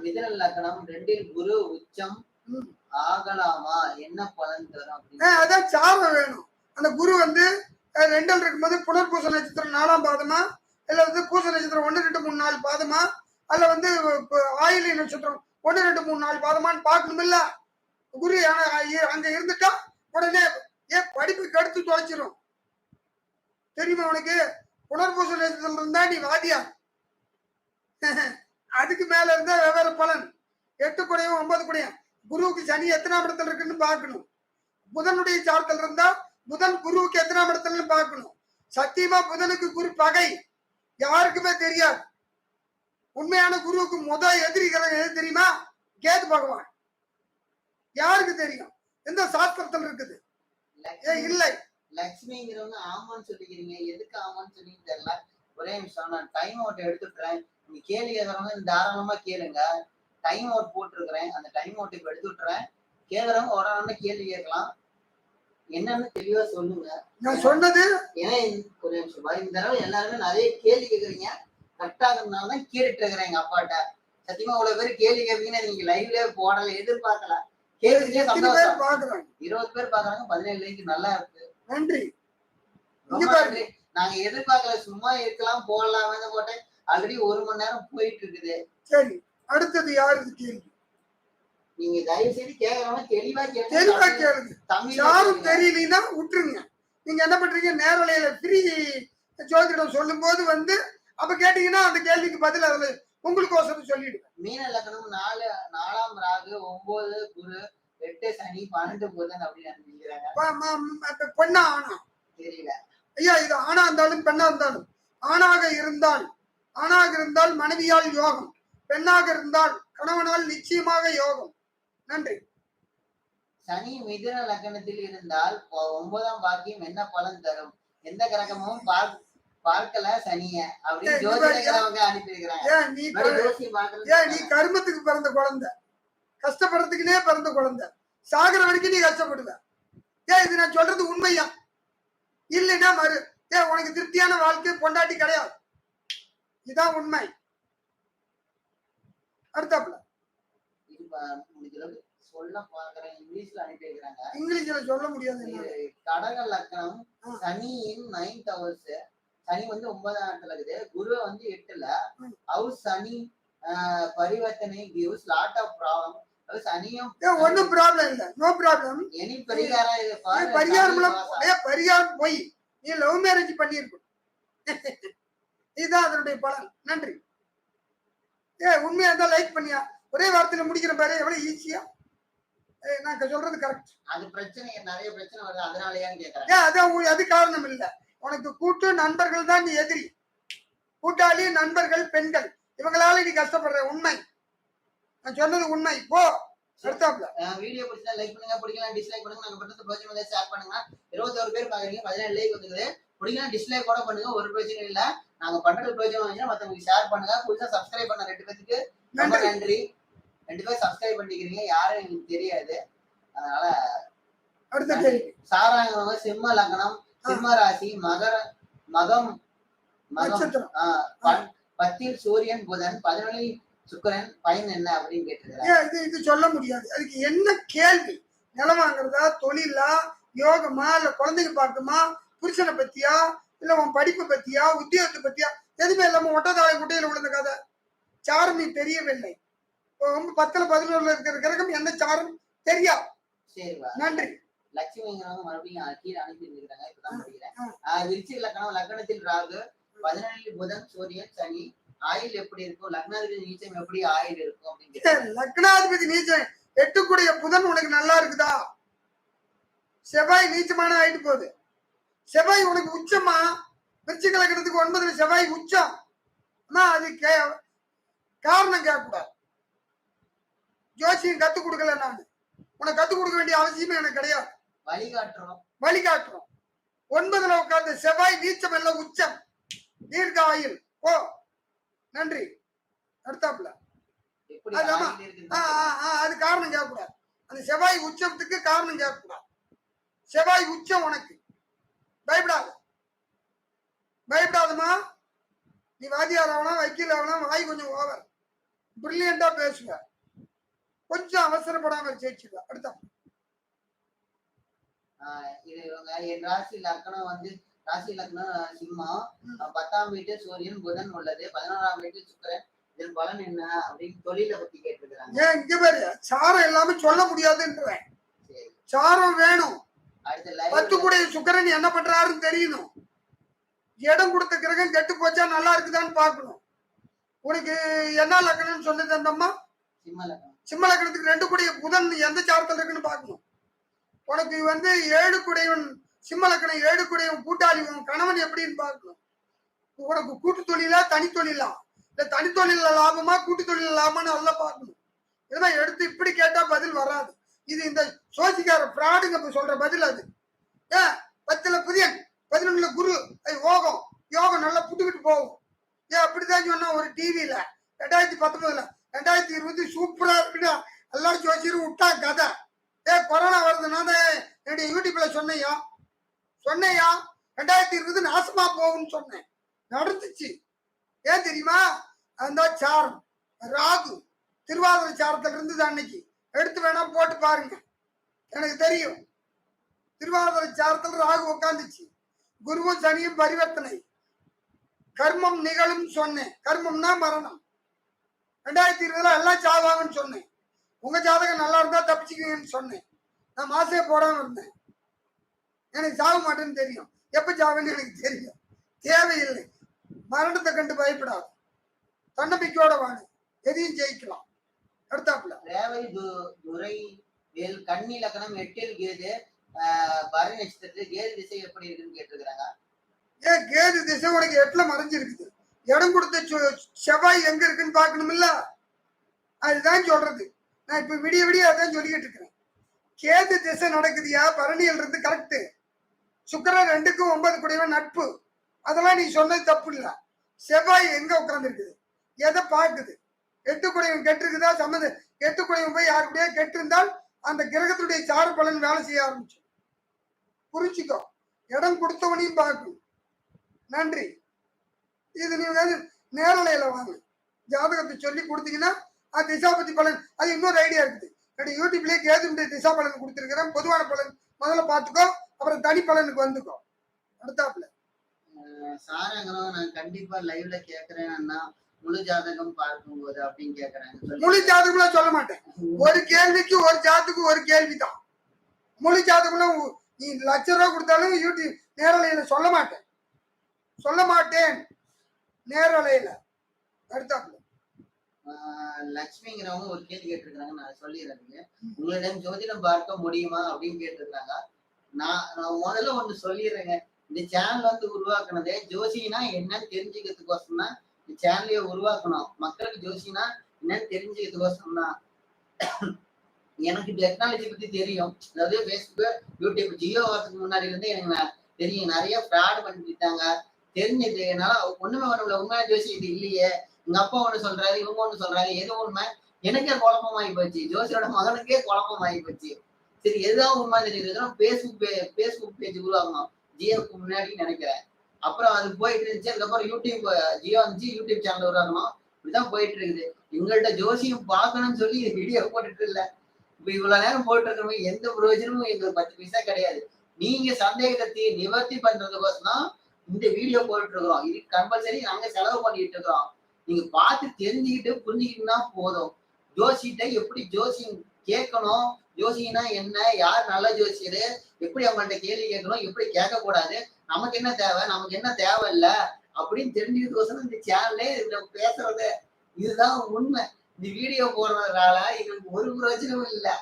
மிதன லக்னம் 2இல் குரு உச்சம் ஆகலாமா, என்ன பலன் தரும்? அதான் சாரம் வேணும். அந்த குரு 2ல் இருக்கும்போது புனர்பூச நட்சத்திரம் 4ஆம் பாதமா, இல்ல பூச நட்சத்திரம் 1, 2, 3, 4 பாதமா, அல்ல ஆயிலி நட்சத்திரம் 1, 2, 3, 4 பாதமான்னு பார்க்கணும் இல்ல. குரு அங்க இருந்துட்டா உடனே படிப்பு கெடுத்து தொலைச்சிரும். தெரியுமா உனக்கு? புனர்பூச நட்சத்திரம் இருந்தா நீ வாதியா. அதுக்கு மேல இருந்தா வெவ்வேறு பலன். 8 குடையும் 9 குடையும். குருவுக்கு சனி எத்தனாம் இடத்துல இருக்குன்னு பார்க்கணும். புதனுடைய சார்த்தல் இருந்தா புதன் குருவுக்கு எத்தனாம் இடத்துல பார்க்கணும். சத்தியமா புதனுக்கு குரு பகை, யாருக்குமே தெரியாது. உண்மையான குருவுக்கு எதிரி கிரகம் எது தெரியுமா? கேது பகவான். யாருக்கு தெரியும்? எந்த சாஸ்திரத்தில் இருக்குது? இல்லை. லட்சுமிங்கிறவங்க ஆமான்னு சொல்லிக்கிறீங்க, எதுக்கு ஆமான்னு சொல்லின்னு தெரியல. ஒரே நிமிஷம், நான் டைம் அவுட் எடுத்துட்டுறேன். நீங்க கேள்வி கேட்கறவங்க தாராளமா கேளுங்க. டைம் அவுட் போட்டிருக்கிறேன், அந்த டைம் அவுட் இப்ப எடுத்து விட்டுறேன். கேட்கறவங்க ஒரு கேள்வி கேட்கலாம். என்னன்னு தெளிவா சொல்லுங்க. நான் சொன்னது ஏன்னா ஒரு நிமிஷம், இந்த தடவை எல்லாருமே நிறைய கேள்வி கேட்கறீங்க. கரெக்டாகிறதுனாலதான் கேட்டுட்டு இருக்கிறேன் எங்க அப்பாட்ட. சத்தியமா அவ்வளவு பேர் கேள்வி கேட்பீங்கன்னு நீங்க லைவ்ல போடல, எதிர்பார்க்கல. கேள்விக்கே சந்தோஷம். 20 பேர் பாக்குறாங்க, 17 லைக், நல்லா இருக்கு. நன்றி. நாங்க எதிர்பார்க்கல, சும்மா இருக்கலாம் போடலாமே போட்டேன். ஆல்ரெடி 1 மணி நேரம் போயிட்டு இருக்குது. சரி, அடுத்தது யாருக்கு கேள்வி? நீங்க தயவு செய்து கேட்கறவங்க தெளிவா கேளுங்க. யாரும் தெரியலன்னா விட்டுருங்க. நீங்க என்ன பண்றீங்க, நேரலையில ஃப்ரீ ஜோதிடம் சொல்லும் போது அப்ப கேட்டீங்கன்னா அந்த கேள்விக்கு பதில் அதுல உங்களுக்கு சொல்லிடுவேன். மீன லக்னம் 4ஆம் ராகு, 9 குரு, 8 சனி, 12 புதன் அப்படின்னு நினைக்கிறாங்க. பெண்ணா ஆனா தெரியல ஐயா. இது ஆணா இருந்தாலும் பெண்ணா இருந்தாலும், ஆணாக இருந்தால் மனைவியால் யோகம், பெண்ணாக இருந்தால் கணவனால் நிச்சயமாக யோகம். நன்றி. சனி மிதுன லக்னத்தில் இருந்தால் 9ஆம் பாக்கியம் என்ன பலன் தரும்? எந்த கிரகமும் பார்க்கல சனிய அப்படின்னு ஜோதிடங்கிறவங்க அனுப்பியிருக்கிறாங்க. நீ கர்மத்துக்கு பிறந்த குழந்தை, கஷ்டப்படுறதுக்குனே பிறந்த குழந்தை, சாகர வரைக்கும் நீ கஷ்டப்படுவ. இது நான் சொல்றது உண்மையா? இல்லைன்னா உனக்கு திருப்தியான வாழ்க்கை பொண்டாட்டி கிடையாது. இதுதான் உண்மை. அடுத்தாப்புல சொல்ல பாக்குறேன், இங்கிலீஷ்ல அனுப்பி வைக்கிறாங்க. இங்கிலீஷ்ல சொல்ல முடியாது. கடக லக்னம் சனியின் 9th ஹவுஸ். சனி 9ஆம் இடத்துல இருக்குது, குரு 8ல. ஹவுஸ் சனி பரிவர்த்தனை gives lot of problem. சனியும் ஒன்னும் ப்ராப்ளம் இல்ல, நோ ப்ராப்ளம். எனி பரிகாரம் இது பரிகாரம் போய் நீ லவ் மேரேஜ் பண்ணிருக்கணும். இதுதான் அதனுடைய பலன். நன்றி. உண்மையா இருந்தா லைக் பண்ணியா. ஒரே வார்த்தையில முடிக்கிற பாரு, எவ்வளவு ஈஸியா. நான் சொல்றது கரெக்ட். அது பிரச்சனை, நிறைய பிரச்சனை வருது, அதனாலயான்னு கேக்குறேன். அது காரணம் இல்ல. உனக்கு கூட்டு நண்பர்கள் தான் நீ எதிரி. கூட்டாளி, நண்பர்கள், பெண்கள், இவங்களால நீ கஷ்டப்படுற. உண்மை, நான் சொன்னது உண்மை. போ அடுத்தாப்ல. வீடியோ பிடிச்சா லைக் பண்ணுங்க, பிடிக்கலாம் டிஸ்லைக் பண்ணுங்க. நாங்க பண்றது பிரச்சனை ஷேர் பண்ணுங்க. 21 பேர் பாக்குறீங்க, 17 லைக் வந்துருக்குது. பிடிக்கலாம் டிஸ்லைக் கூட பண்ணுங்க, ஒரு பிரச்சனை இல்ல. நாங்க பண்றது பிரச்சனை வந்துச்சுன்னா மத்தவங்களுக்கு ஷேர் பண்ணுங்க. புதுசா சப்ஸ்கிரைப் பண்ண 2 பேருக்கு ரொம்ப நன்றி. 2 பேர் சப்ஸ்கிரைப் பண்ணிக்கிறீங்க, யாரும் எனக்கு தெரியாது. அதனால அடுத்த கேள்வி. சாராங்க சிம்ம லக்னம், சிம்ம ராசி, மகம் மகம் நட்சத்திரம். பத்தில் சூரியன் புதன் 11 சுக்கிரன் பயன் என்ன அப்படின்னு கேட்டிருக்கிறாங்க. ஏன் இது சொல்ல முடியாது. அதுக்கு என்ன கேள்வி? நிலம் வாங்குறதா, தொழிலா, யோகமா, இல்ல குழந்தைங்க பார்க்குமா, புருஷனை பத்தியா, இல்ல உன் படிப்பு பத்தியா, உத்தியோகத்தை பத்தியா? எதுவுமே இல்லாம ஒட்டதாழை குட்டையில விழுந்த கதை. சாரம் நீ தெரியவில்லை. 10ல் 11ல் இருக்கிற கிரகம் என்ன சாரம் தெரியா. சரிவா, நன்றி. லட்சுமி மறுபடியும் கீழே அனுப்பி இருக்காங்க. இப்பதான் படிக்கிறேன். விருச்சிக லக்னம், லக்னத்தில் ராகு, 17 புதன், சூரியன், சனி. ஆயுள் எப்படி இருக்கும்? லக்னாதிபதி நீச்சம் எப்படி ஆயுள் இருக்கும் அப்படின்னு. லக்னாதிபதி நீச்சம் 8 புதன் உனக்கு நல்லா இருக்குதா? செவ்வாய் நீச்சமான ஆயிட்டு போகுது. செவ்வாய் உனக்கு உச்சமா? விருச்சிக லக்னத்துக்கு 9ல் செவ்வாய் உச்சம். அது காரணம் கேட்கக்கூடாது. ஜோசியம் கத்துக் கொடுக்கல. நான் உனக்கு கத்துக் கொடுக்க வேண்டிய அவசியமே எனக்கு கிடையாது. வழிகாட்டுறோம். 9ல் உட்கார்ந்து செவ்வாய் நீச்சம் எல்லாம் உச்சம். தீர்க்க ஆயுள். ஓ நன்றி. அடுத்தாப்புல அது காரணம் கேட்கக்கூடாது. அந்த செவ்வாய் உச்சத்துக்கு காரணம் கேட்கக்கூடாது. செவ்வாய் உச்சம் உனக்கு. பயப்படாதமா. நீ வாத்தியார் ஆகலாம், வக்கீல் ஆகலாம். வாய் கொஞ்சம் ஓவர். பிரில்லியண்டா பேசுவ. கொஞ்சம் அவசரப்படாம ஜெயிச்சுக்க. அடுத்த இது என் ராசி லக்னம் ராசி லக்னம் சிம்மம். 10ஆம் வீட்டு சூரியன் புதன் உள்ளது. 11ஆம் வீட்டு சுக்கிரன். இதன் பலன் என்ன அப்படின்னு தொழிலை பத்தி கேட்டிருக்கிறாங்க. ஏன் இங்க பாரு, சாரம் எல்லாமே சொல்ல முடியாதுன்றேன். சாரம் வேணும். அடுத்த 10 சுக்கிரன் என்ன பண்றாருன்னு தெரியணும். இடம் கொடுத்த கிரகம் கெட்டு போச்சா நல்லா இருக்குதான்னு பாக்கணும். உனக்கு என்ன லக்னம்னு சொன்னது அந்த அம்மா? சிம்ம லக்னத்துக்கு 2 புதன் எந்த சாரத்தில் இருக்குன்னு பாக்கணும். உனக்கு 7 சிம்ம லக்னம் 7 கூட்டாளி கணவன் எப்படின்னு பாக்கணும். உனக்கு கூட்டு தொழிலா தனி தொழிலா, இல்ல தனி தொழில லாபமா கூட்டு தொழில லாபமான்னு நல்லா பாக்கணும். இதெல்லாம் எடுத்து இப்படி கேட்டா பதில் வராது. இது இந்த சோசிக்கார பிராடுங்க சொல்ற பதில். அது 10ல் புதியன், 11ல் குரு, யோகம் நல்லா புட்டுக்கிட்டு போகும். அப்படிதான் சொன்னா ஒரு டிவியில 2019ல் 2020 சூப்பரா இருக்குடா எல்லாரும் ஜோசியரும் விட்டா கதை. கொரோனா வருதுன்னா என்னுடைய யூடியூப்ல சொன்னையா 2020 நாசமா போகும்னு சொன்னேன். நடந்துச்சு. ஏன் தெரியுமா? அந்த சாரம் ராகு திருவாதிரை சாரத்துல இருந்தது. அன்னைக்கு எடுத்து வேணா போட்டு பாருங்க. எனக்கு தெரியும். திருவாதிரை சாரத்துல ராகு உட்காந்துச்சு. குருவும் சனியும் பரிவர்த்தனை. கர்மம் நிகழும் சொன்னேன். கர்மம்னா மரணம். 2020ல் எல்லாம் சாவாங்கன்னு சொன்னேன். உங்க ஜாதகம் நல்லா இருந்தா தப்பிச்சுக்குவீங்கன்னு சொன்னேன். நான் மாசே போடாம இருந்தேன். எனக்கு சாக மாட்டேன்னு தெரியும். எப்ப சாவேன்னு எனக்கு தெரியும். தேவையில்லை. மரணத்தை கண்டு பயப்படாது. தன்னம்பிக்கையோட வாங்க. எதையும் ஜெயிக்கலாம். அடுத்தாப்புல கன்னி லக்னம் 8ல் கேது, பரணி நட்சத்திரத்தில் கேது திசை எப்படி இருக்குன்னு கேட்டிருக்கிறாங்க. கேது திசை உனக்கு 8ல் மறைஞ்சிருக்குது. இடம் கொடுத்த செவ்வாய் எங்க இருக்குன்னு பாக்கணும் இல்ல? அதுதான் சொல்றது. நான் இப்ப விடிய அதான் சொல்லிக்கிட்டு இருக்கிறேன். கேது திசை நடக்குதியா? பரணியில் இருந்து கரெக்ட். சுக்கிரன் 2க்கும் 9 நட்பு. அதெல்லாம் நீ சொன்னது தப்பு இல்ல. செவ்வாய் எங்க உட்கார்ந்து இருக்குது? எதை பாக்குது? 8 கெட்டிருக்குதா? சம்மந்த 8 போய் யாரு கூடயே கெட்டு இருந்தால் அந்த கிரகத்துடைய சார பலன் வேலை செய்ய ஆரம்பிச்சு. புரிஞ்சுக்கோ. இடம் கொடுத்தவனையும் பார்க்கணும். நன்றி. இது நீங்க நேரலையில வாங்க. ஜாதகத்தை சொல்லி கொடுத்தீங்கன்னா அது திசாபதி பலன். அது இன்னொரு ஐடியா இருக்குது. யூடியூப்லயே கேதுடைய திசா பலன் கொடுத்துருக்கிறேன். பொதுவான பலன் முதல்ல பார்த்துக்கோ, அப்புறம் தனி பலனுக்கு வந்துக்கோ. அடுத்தாப்புல சாரங்களும் நான் கண்டிப்பா லைவ்ல கேக்குறேன்னா முழு ஜாதகம் பார்க்கும்போது அப்படின்னு கேக்குறாங்க. முழு ஜாதகம் சொல்ல மாட்டேன். ஒரு கேள்விக்கு ஒரு ஜாதகம் ஒரு கேள்விதான். முழு ஜாதகம் நீ ₹1,00,000 கொடுத்தாலும் யூடியூப் நேரலையில சொல்ல மாட்டேன். நேரலையில. அடுத்தாப்புல லட்சுமிங்கிறவங்க ஒரு கேள்வி கேட்டிருக்காங்க. நான் சொல்லிடுறேன். உங்களிடம் ஜோதிடம் பார்க்க முடியுமா அப்படின்னு கேட்டிருக்காங்க. நான் முதல்ல ஒண்ணு சொல்லிடுறேங்க. இந்த சேனல் உருவாக்குனதே ஜோசினா என்னன்னு தெரிஞ்சுக்கிறதுக்கோசம் தான் இந்த சேனலையே உருவாக்கணும். மக்களுக்கு ஜோசினா என்னன்னு தெரிஞ்சுக்கிறதுக்கோசம் தான். எனக்கு டெக்னாலஜி பத்தி தெரியும். அதாவது பேஸ்புக், யூடியூப் ஜியோ வரதுக்கு முன்னாடி இருந்து எனக்கு தெரியும். நிறைய ஃப்ராட் பண்ணிட்டாங்க. தெரிஞ்சது. என்னால ஒண்ணுமே பண்ண உண்மையா ஜோசி இது இல்லையே. எங்க அப்பா ஒண்ணு சொல்றாரு, இவங்க ஒண்ணு சொல்றாங்க. எது உண்மை? எனக்கே குழப்பமாயி போச்சு. ஜோசியோட மகனுக்கே குழப்பமாயி போச்சு. சரி, எதுதான் உண்மை தெரியுது? பேஸ்புக் பேஜ் உருவாக்கணும் ஜியோக்கு முன்னாடி நினைக்கிறேன். அப்புறம் அது போயிட்டு இருந்துச்சு. அதுக்கப்புறம் யூடியூப் ஜியோ வந்துச்சு, யூடியூப் சேனல் உருவாக்கணும். இப்படிதான் போயிட்டு இருக்குது. எங்கள்கிட்ட ஜோசியம் பார்க்கணும்னு சொல்லி வீடியோ போட்டுட்டு இல்ல. இப்ப இவ்வளவு நேரம் போட்டு இருக்கிறவங்க எந்த பிரயோஜனமும் எங்களுக்கு 10 பைசா கிடையாது. நீங்க சந்தேகத்தை நிவர்த்தி பண்றதுக்கோசம் தான் இந்த வீடியோ போட்டுட்டு இருக்கிறோம். இது கம்பல்சரி நாங்க செலவு பண்ணிட்டு இருக்கிறோம். நீங்க பார்த்து தெரிஞ்சுக்கிட்டு புரிஞ்சுக்கிட்டுனா போதும். ஜோசியிட்ட எப்படி ஜோசியம் கேட்கணும், ஜோசியம்னா என்ன, யார் நல்ல ஜோசியரு, எப்படி அவங்கள்ட்ட கேள்வி கேட்கணும், எப்படி கேட்கக்கூடாது, நமக்கு என்ன தேவை, நமக்கு என்ன தேவை இல்ல அப்படின்னு தெரிஞ்சுக்கிறதுக்கோசரம் இந்த சேனல்லே பேசுறது. இதுதான் உண்மை. இந்த வீடியோ போடுறதுனால எங்களுக்கு ஒரு பிரயோஜனமும் இல்லை.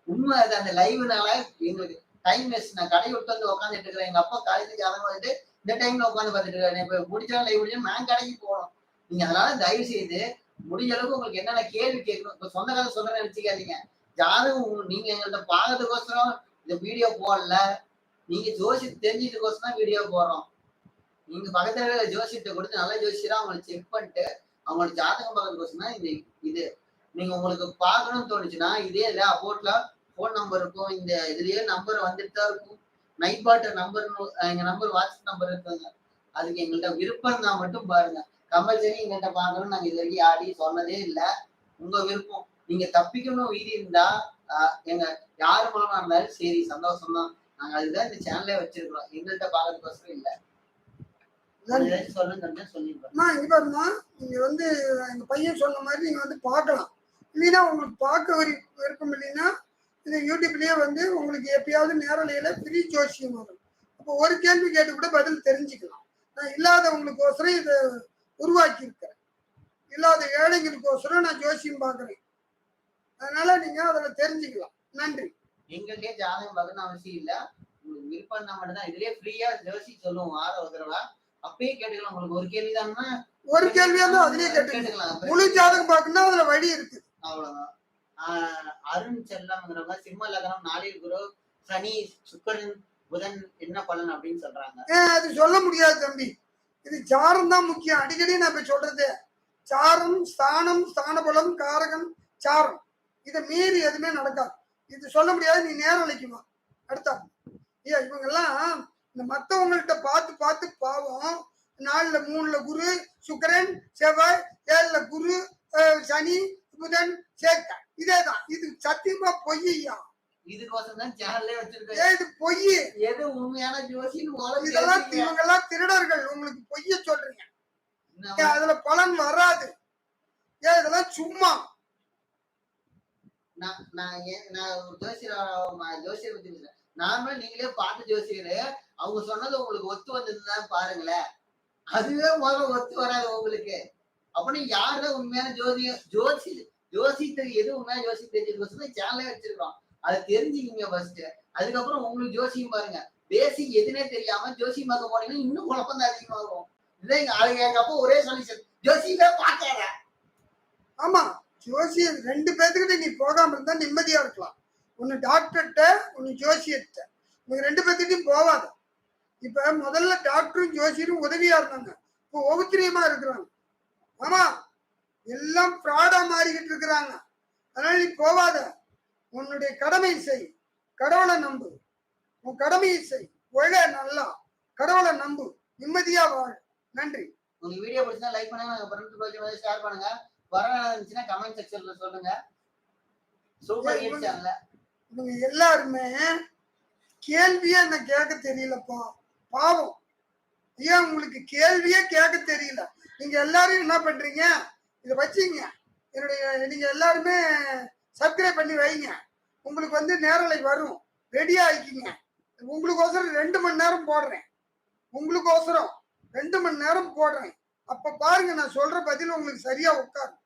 உண்மை அது. அந்த லைவ்னால எங்களுக்கு டைம் வேஸ்ட். நான் கடை விட்டு வந்து உட்காந்துட்டு இருக்கிறேன். எங்க அப்பா காலேஜுக்கு அதை வந்துட்டு இந்த டைம்ல உட்காந்து பார்த்துட்டு இருக்காரு. இப்ப முடிச்சா லைவ் முடிஞ்சா நான் கடைக்கு போகணும். நீங்க அதனால தயவு செய்து முடிஞ்ச அளவுக்கு உங்களுக்கு என்னென்ன கேள்வி கேட்கணும். இப்ப சொந்த காலம் சொல்றேன்னு நினைச்சுக்காதீங்க. யாரும் நீங்க எங்கள்கிட்ட பாக்கிறதுக்கோசரம் இந்த வீடியோ போடல. நீங்க ஜோசியத்தை தெரிஞ்சதுக்கோசரம் தான் வீடியோ போடுறோம். நீங்க பக்கத்துல ஜோசியத்தை கொடுத்து நல்ல ஜோசியரா அவங்களை செக் பண்ணிட்டு அவங்களோட ஜாதகம் பார்க்கறதுக்கோசரம் தான் இது. நீங்க உங்களுக்கு பார்க்கணும்னு தோணுச்சுன்னா இதே இல்ல அபோட்ல போன் நம்பர் இருக்கும். இந்த இதுலயே நம்பர் வந்துட்டு தான் இருக்கும். நைட் பாட்டர் நம்பர், எங்க நம்பர் வாட்ஸ்அப் நம்பர் இருக்குங்க. அதுக்கு எங்கள்கிட்ட விருப்பம் தான் மட்டும் பாருங்க. கம்பல்சரி எங்கள்கிட்ட பார்க்கணும்னு நாங்க இது வரைக்கும் யாரையும் சொன்னதே இல்லை. உங்க விருப்பம். நீங்க தப்பிக்கணும் வீதி இருந்தா எங்க யாரு மூலமா இருந்தாலும் சரி, சந்தோஷம் தான். நாங்க அதுதான் இந்த சேனலே வச்சிருக்கிறோம். எங்கள்கிட்ட பார்க்கறதுக்கோசரம் இல்லை. நீங்க வந்து எங்க பையன் சொன்ன மாதிரி நீங்க வந்து பார்க்கலாம். இல்லைன்னா உங்களுக்கு பார்க்க விருப்பம் இல்லைன்னா இந்த யூடியூப்லயே வந்து உங்களுக்கு எப்பயாவது நேரலையில ஃப்ரீ ஜோசியம் வரும். அப்போ ஒரு கேள்வி கேட்டு கூட பதில் தெரிஞ்சுக்கலாம். நான் இல்லாதவங்களுக்கோசரம் இதை உருவாக்கி இருக்கிறேன். இல்லாத ஏழைங்களுக்கோசரம் நான் ஜோசியம் பார்க்குறேன். அதனால நீங்க அதில் தெரிஞ்சுக்கலாம். நன்றி. எங்களுக்கே ஜாதகம் பார்க்கணும்னு அவசியம் இல்லை. உங்களுக்கு விருப்பம் தான் மட்டும்தான். இதுலயே ஃப்ரீயா ஜோசி சொல்லுவோம். ஒரு தடவை அப்பயே கேட்டுக்கலாம். உங்களுக்கு ஒரு கேள்விதான்னா ஒரு கேள்வியா தான் அதுலயே கேட்டுக்கலாம். முழு ஜாதகம் பார்க்கணும்னா அதுல வழி இருக்கு. அவ்வளவுதான். அருண் செல்லம்ங்கிறவங்க சிம்ம லக்னம், நாளில் குரு, சனி, சுக்கரன், புதன் என்ன பலன் அப்படின்னு சொல்றாங்க. அது சொல்ல முடியாது தம்பி. இது சாரம் தான் முக்கியம். அடிக்கடி நான் இப்ப சொல்றது சாரம், ஸ்தானம், ஸ்தானபலம், காரகம், சாரம். இதை மீறி எதுவுமே நடக்காது. இது சொல்ல முடியாது. நீ நேரலைக்குமா அடுத்தா இவங்க எல்லாம் இந்த மற்றவங்கள்ட்ட பார்த்து பார்த்து பாவம். 4ல 3ல குரு, சுக்கரன், செவ்வாய், 7ல குரு, சனி, புதன் சேர்க்க. இதேதான். இது சத்தியமா பொய்யா. இதுக்கோசம் தான் சேனல்லே வச்சிருக்கேன். இது பொய். எது உண்மையான ஜோசின்னு இதெல்லாம் இவங்க எல்லாம் திருடர்கள். உங்களுக்கு பொய்ய சொல்றீங்க. அதுல பலன் வராது. இதெல்லாம் சும்மா. ஜோசியர் பத்தி பேசுறேன். நார்மலா நீங்களே பார்த்து ஜோசியரு அவங்க சொன்னது உங்களுக்கு ஒத்து வந்ததுதான் பாருங்களேன். அதுவே முதல்ல ஒத்து வராது உங்களுக்கு. அப்படின்னு யாருதான் உண்மையான ஜோசியத்துக்கு எது உண்மையான ஜோசியம் தெரிஞ்சதுக்கோசரம் சேனலே வச்சிருக்கோம். அதை தெரிஞ்சுக்கிங்க ஃபர்ஸ்ட். அதுக்கப்புறம் உங்களுக்கு ஜோசியம் பாருங்க. பேசிக் எதுனே தெரியாம ஜோசியம் பார்க்க போனீங்கன்னா இன்னும் குழப்பம் தான் அதிகமாகும். இதான் எங்க அப்பா ஒரே சொல்யூஷன், ஜோசியமே பார்க்காத. ஆமா, ஜோசியம் 2 பேர்த்துக்கிட்ட நீ போகாம இருந்தா நிம்மதியா இருக்கலாம். ஒன்னு டாக்டர்கிட்ட, ஒன்னு ஜோசியர்கிட்ட. இவங்க 2 பேர்த்துக்கிட்டையும் போவாத. இப்ப முதல்ல டாக்டரும் ஜோசியரும் உதவியா இருந்தாங்க. இப்போ ஒவ்வொருத்தரியமா இருக்கிறாங்க. ஆமா, எல்லாம் ஃப்ராடா மாறிக்கிட்டு இருக்கிறாங்க. அதனால நீ போவாத. உன்னுடைய கடமை செய். கடவுளை நம்பு. உன் கடமையை செய். ஒழ நல்லா. கடவுளை நம்பு. நிம்மதியா வாழ். நன்றி. உங்களுக்கு வீடியோ பிடிச்சா லைக் பண்ணுங்க, ஷேர் பண்ணுங்க. வரணும்னா கமெண்ட் செக்ஷன்ல சொல்லுங்க. Super hit channel. இவங்க எல்லாருமே கேள்வியே என்ன கேட்க தெரியலப்பா. பாவம். ஏன் உங்களுக்கு கேள்வியே கேட்க தெரியல? நீங்க எல்லாரும் என்ன பண்றீங்க? இதை வச்சுங்க. நீங்க எல்லாருமே சப்ஸ்கிரைப் பண்ணி வைங்க. உங்களுக்கு வந்து நேரலை வரும். ரெடியா ஆயிக்கிங்க. உங்களுக்கோசரம் 2 மணி நேரம் போடுறேன். உங்களுக்கோசரம் 2 மணி நேரம் போடுறேன். அப்ப பாருங்க, நான் சொல்ற பதில் உங்களுக்கு சரியா உட்காரும்.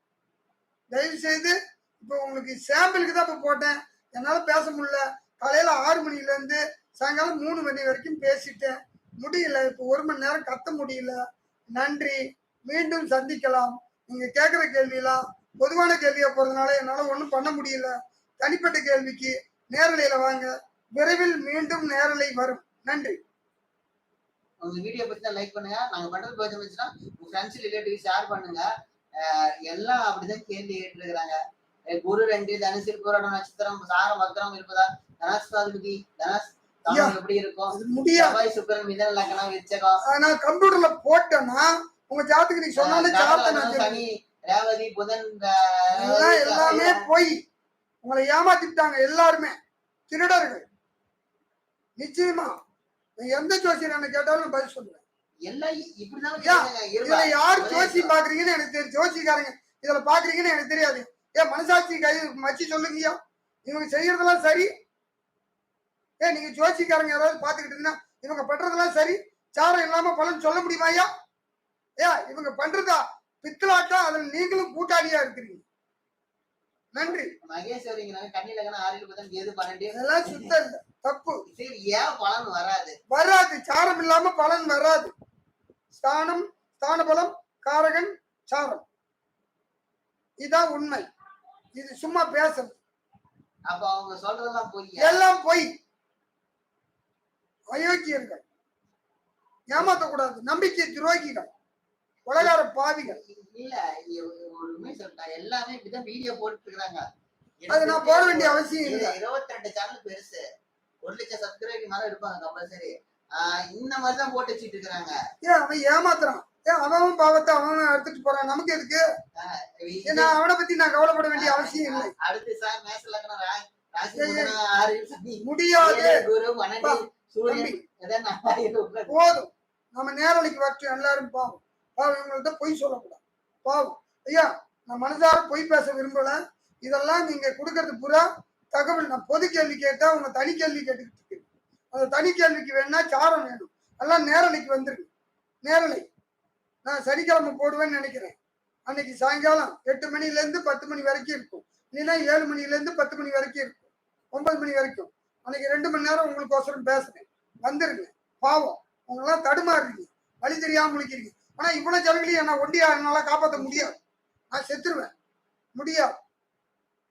தயவு செய்து இப்போ உங்களுக்கு சாம்பிளுக்கு தான் இப்போ போட்டேன். என்னால பேச முடியல. காலையில 6 மணில இருந்து சாயங்காலம் 3 மணி வரைக்கும் பேசிட்டேன். முடியல. இப்போ 1 மணி நேரம் கத்த முடியல. நன்றி. மீண்டும் சந்திக்கலாம். நீங்க கேட்குற கேள்வியெல்லாம் பொதுவான கேள்வியா போறதுனால என்னால ஒன்றும் பண்ண முடியல. தனிப்பட்ட கேள்விக்கு நேரலையில வாங்க. விரைவில் மீண்டும் நேரலை வரும். நன்றி. உங்க வீடியோ பத்தி லைக் பண்ணுங்க. நாங்க பண்றது பிடிச்சா உங்க ஃப்ரெண்ட்ஸ் ரிலேட்டிவ் ஷேர் பண்ணுங்க. எல்லாம் அப்படிதான் கேள்வி கேட்டு இருக்கிறாங்க. குரு 2 தனுசு, பூராடம் நட்சத்திரம், சாரம் வக்ரம் இருப்பதா, தனஸ்தாதிபதி, கவனம் எப்படி இருக்கும்? அது முடியாது. செவ்வாய் சுக்கிரன் மிதன லக்னம் விருச்சகம். நான் கம்ப்யூட்டர்ல போட்டேன்னா உங்க ஜாதகம் நீ சொன்னாலே ஜாதகம் சனி ரேவதி புதன் எல்லாமே போய் உங்களை ஏமாத்திட்டாங்க எல்லாருமே திருடர்கள். நிச்சயமா நீ எந்த ஜோசியர் கேட்டாலும் பதில் சொல்லுவேன். எல்லாம் இதுல யார் ஜோசி பாக்குறீங்கன்னு எனக்கு தெரியும். ஜோசிக்காரங்க இதுல பாக்குறீங்கன்னு எனக்கு தெரியாது. ஏன் மனசாட்சி கை மச்சி சொல்லுங்கய்யா, இவங்க செய்யறதெல்லாம் சரி? நீங்க ஜோசிக்காரங்க யாராவது பாத்துக்கிட்டு இருந்தீங்கன்னா இவங்க பண்றதெல்லாம் சரி, சாரம் இல்லாம பலன் சொல்ல முடியுமா ஐயா? இவங்க பண்றதா பித்தலாட்டா, அதுல நீங்களும் கூட்டாளியா இருக்கிறீங்க. நன்றி. மகேஸ்வரிங்க கண்ணிலகன 6 புதன் கேது 12 அதெல்லாம் சுத்தம் இல்ல, தப்பு. சரி, ஏன் பலன் வராது? சாரம் இல்லாம பலன் வராது. ஸ்தானம், ஸ்தான பலம், காரகன், சாரம், இதான் உண்மை. இது சும்மா பேசுறது. அப்ப அவங்க சொல்றதெல்லாம் பொய். எல்லாம் பொய். அயோக்கியர்கள், ஏமாத்தக்கூடாது, நம்பிக்கை துரோகிகள், உலகார பாவிகள். இல்ல ஒண்ணுமே சொல்லிட்டா எல்லாமே இப்படிதான் வீடியோ போட்டு இருக்காங்க. அது நான் போட வேண்டிய அவசியம் இல்லை. 22 சேனல் பெருசு, 1 லட்சம் சப்ஸ்கிரைபர் மேல இருப்பாங்க கம்பல்சரி. இந்த மாதிரிதான் போட்டு வச்சுட்டு இருக்காங்க. அவன் ஏமாத்துறான். அவன் பாவத்தை அவன் எடுத்துட்டு போறான். நமக்கு எதுக்கு? அவனை பத்தி நான் கவலைப்பட வேண்டிய அவசியம் இல்லை. அடுத்து சார் மேச லக்னம் ராசி முடியாது. குரு 12 சூரியன் போதும். நம்ம நேரலைக்கு வரட்டும். எல்லாரும் பாவம் பாவம், இவங்கள்ட்ட பொய் சொல்லக்கூடாது. பாவம் ஐயா, நான் மனசார பொய் பேச விரும்பல. இதெல்லாம் நீங்க கொடுக்கறது பூரா தகவல். நான் பொது கேள்வி கேட்டா உங்க தனி கேள்வி கேட்டுக்கிட்டு இருக்கு. அந்த தனி கேள்விக்கு வேணா சாரம் வேணும். எல்லாம் நேரலைக்கு வந்துருக்கு. நேரலை நான் சனிக்கிழமை போடுவேன்னு நினைக்கிறேன். அன்னைக்கு சாயங்காலம் 8 மணில இருந்து 10 மணி வரைக்கும் இருக்கும். இல்லைன்னா 7 மணில இருந்து 10 மணி வரைக்கும் இருக்கும். 9 மணி வரைக்கும். அன்னைக்கு 2 மணி நேரம் உங்களுக்கோசரம் பேசுறேன். வந்துருங்க. பாவம் உங்களெல்லாம் தடுமாறுறீங்க, வழி தெரியாம முடிக்கிறீங்க. ஆனா இவ்வளவு ஜனங்களையும் என்ன ஒண்டியா என்னால காப்பாற்ற முடியாது. நான் செத்துருவேன். முடியாது.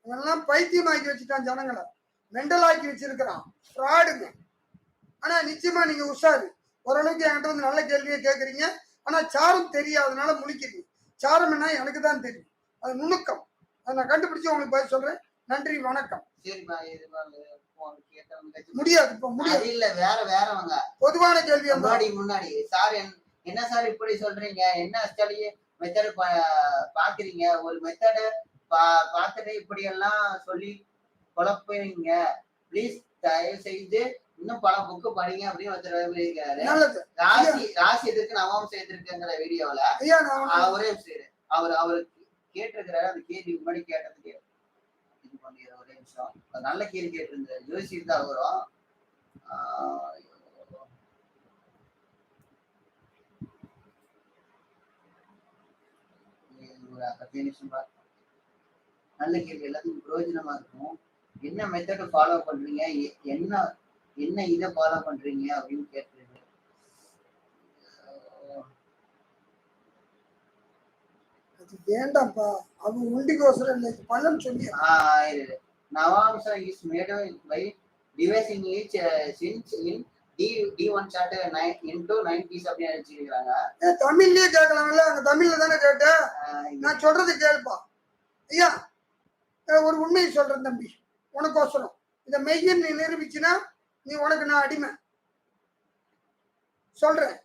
இவெல்லாம் பைத்தியமாக்கி வச்சுட்டான், ஜனங்களை மெண்டலாக்கி வச்சிருக்கிறான். ஃப்ராடுங்க. ஆனா நிச்சயமா நீங்க உஷாரு. ஓரளவுக்கு என்கிட்ட வந்து நல்ல கேள்வியை கேட்கறீங்க. ஆனா சாரம் தெரியாதனால முழிக்கிறீங்க. சாரம் என்ன எனக்கு தான் தெரியும். அது நுணுக்கம். அதை நான் கண்டுபிடிச்சு உங்களுக்கு பதில் சொல்றேன். நன்றி, வணக்கம். முடியாது. இப்ப முடியாது. இல்ல வேற வேறவங்க பொதுவான கேள்வி. முன்னாடி சார் என்ன சார் இப்படி சொல்றீங்க? என்ன மெத்தட் பாக்குறீங்க? ஒரு மெத்தட பார்த்துட்டு இப்படி எல்லாம் சொல்லி குழப்பீங்க. ப்ளீஸ் தயவு செய்து இன்னும் பல புக்கு படிங்க அப்படின்னு ஒருத்தர் இருக்காரு. ராசி எதுக்கு நவாம்சம் எதிர்க்குங்கிற வீடியோல அவரே அவரு கேட்டிருக்கிறாரு. அந்த கேள்வி முன்னாடி கேட்டதுக்கு இது பண்ணிடுற ஒரே நிமிஷம். நல்ல கேள்வி கேட்டிருந்தாரு. ஜோசியர் தான் அவரும். ஒரு 10 நிமிஷம் நல்ல கேள்வி, எல்லாத்துக்கும் பிரயோஜனமா இருக்கும். என்ன மெத்தட் ஃபாலோ பண்றீங்க, என்ன இதை ஃபாலோ பண்றீங்க அப்படின்னு கேட்டிருக்கு. அது வேண்டாம்ப்பா. அவன் உண்டிகோசரம் இல்லை, பலன் சொல்லி. Navamsa is made by dividing each since in D1 chart into 9 piece அப்படின்னு நினைச்சிருக்காங்க. தமிழ்லயே கேட்கலாம்ல, அங்க தமிழ்ல தானே கேட்டேன். நான் சொல்றது கேள்ப்பா ஐயா. ஒரு உண்மையை சொல்றேன் தம்பி, உனக்கோசரம். இதை மெய்யன் நீ நிரூபிச்சுன்னா நீ உனக்கு நான் அடிமை சொல்றேன்.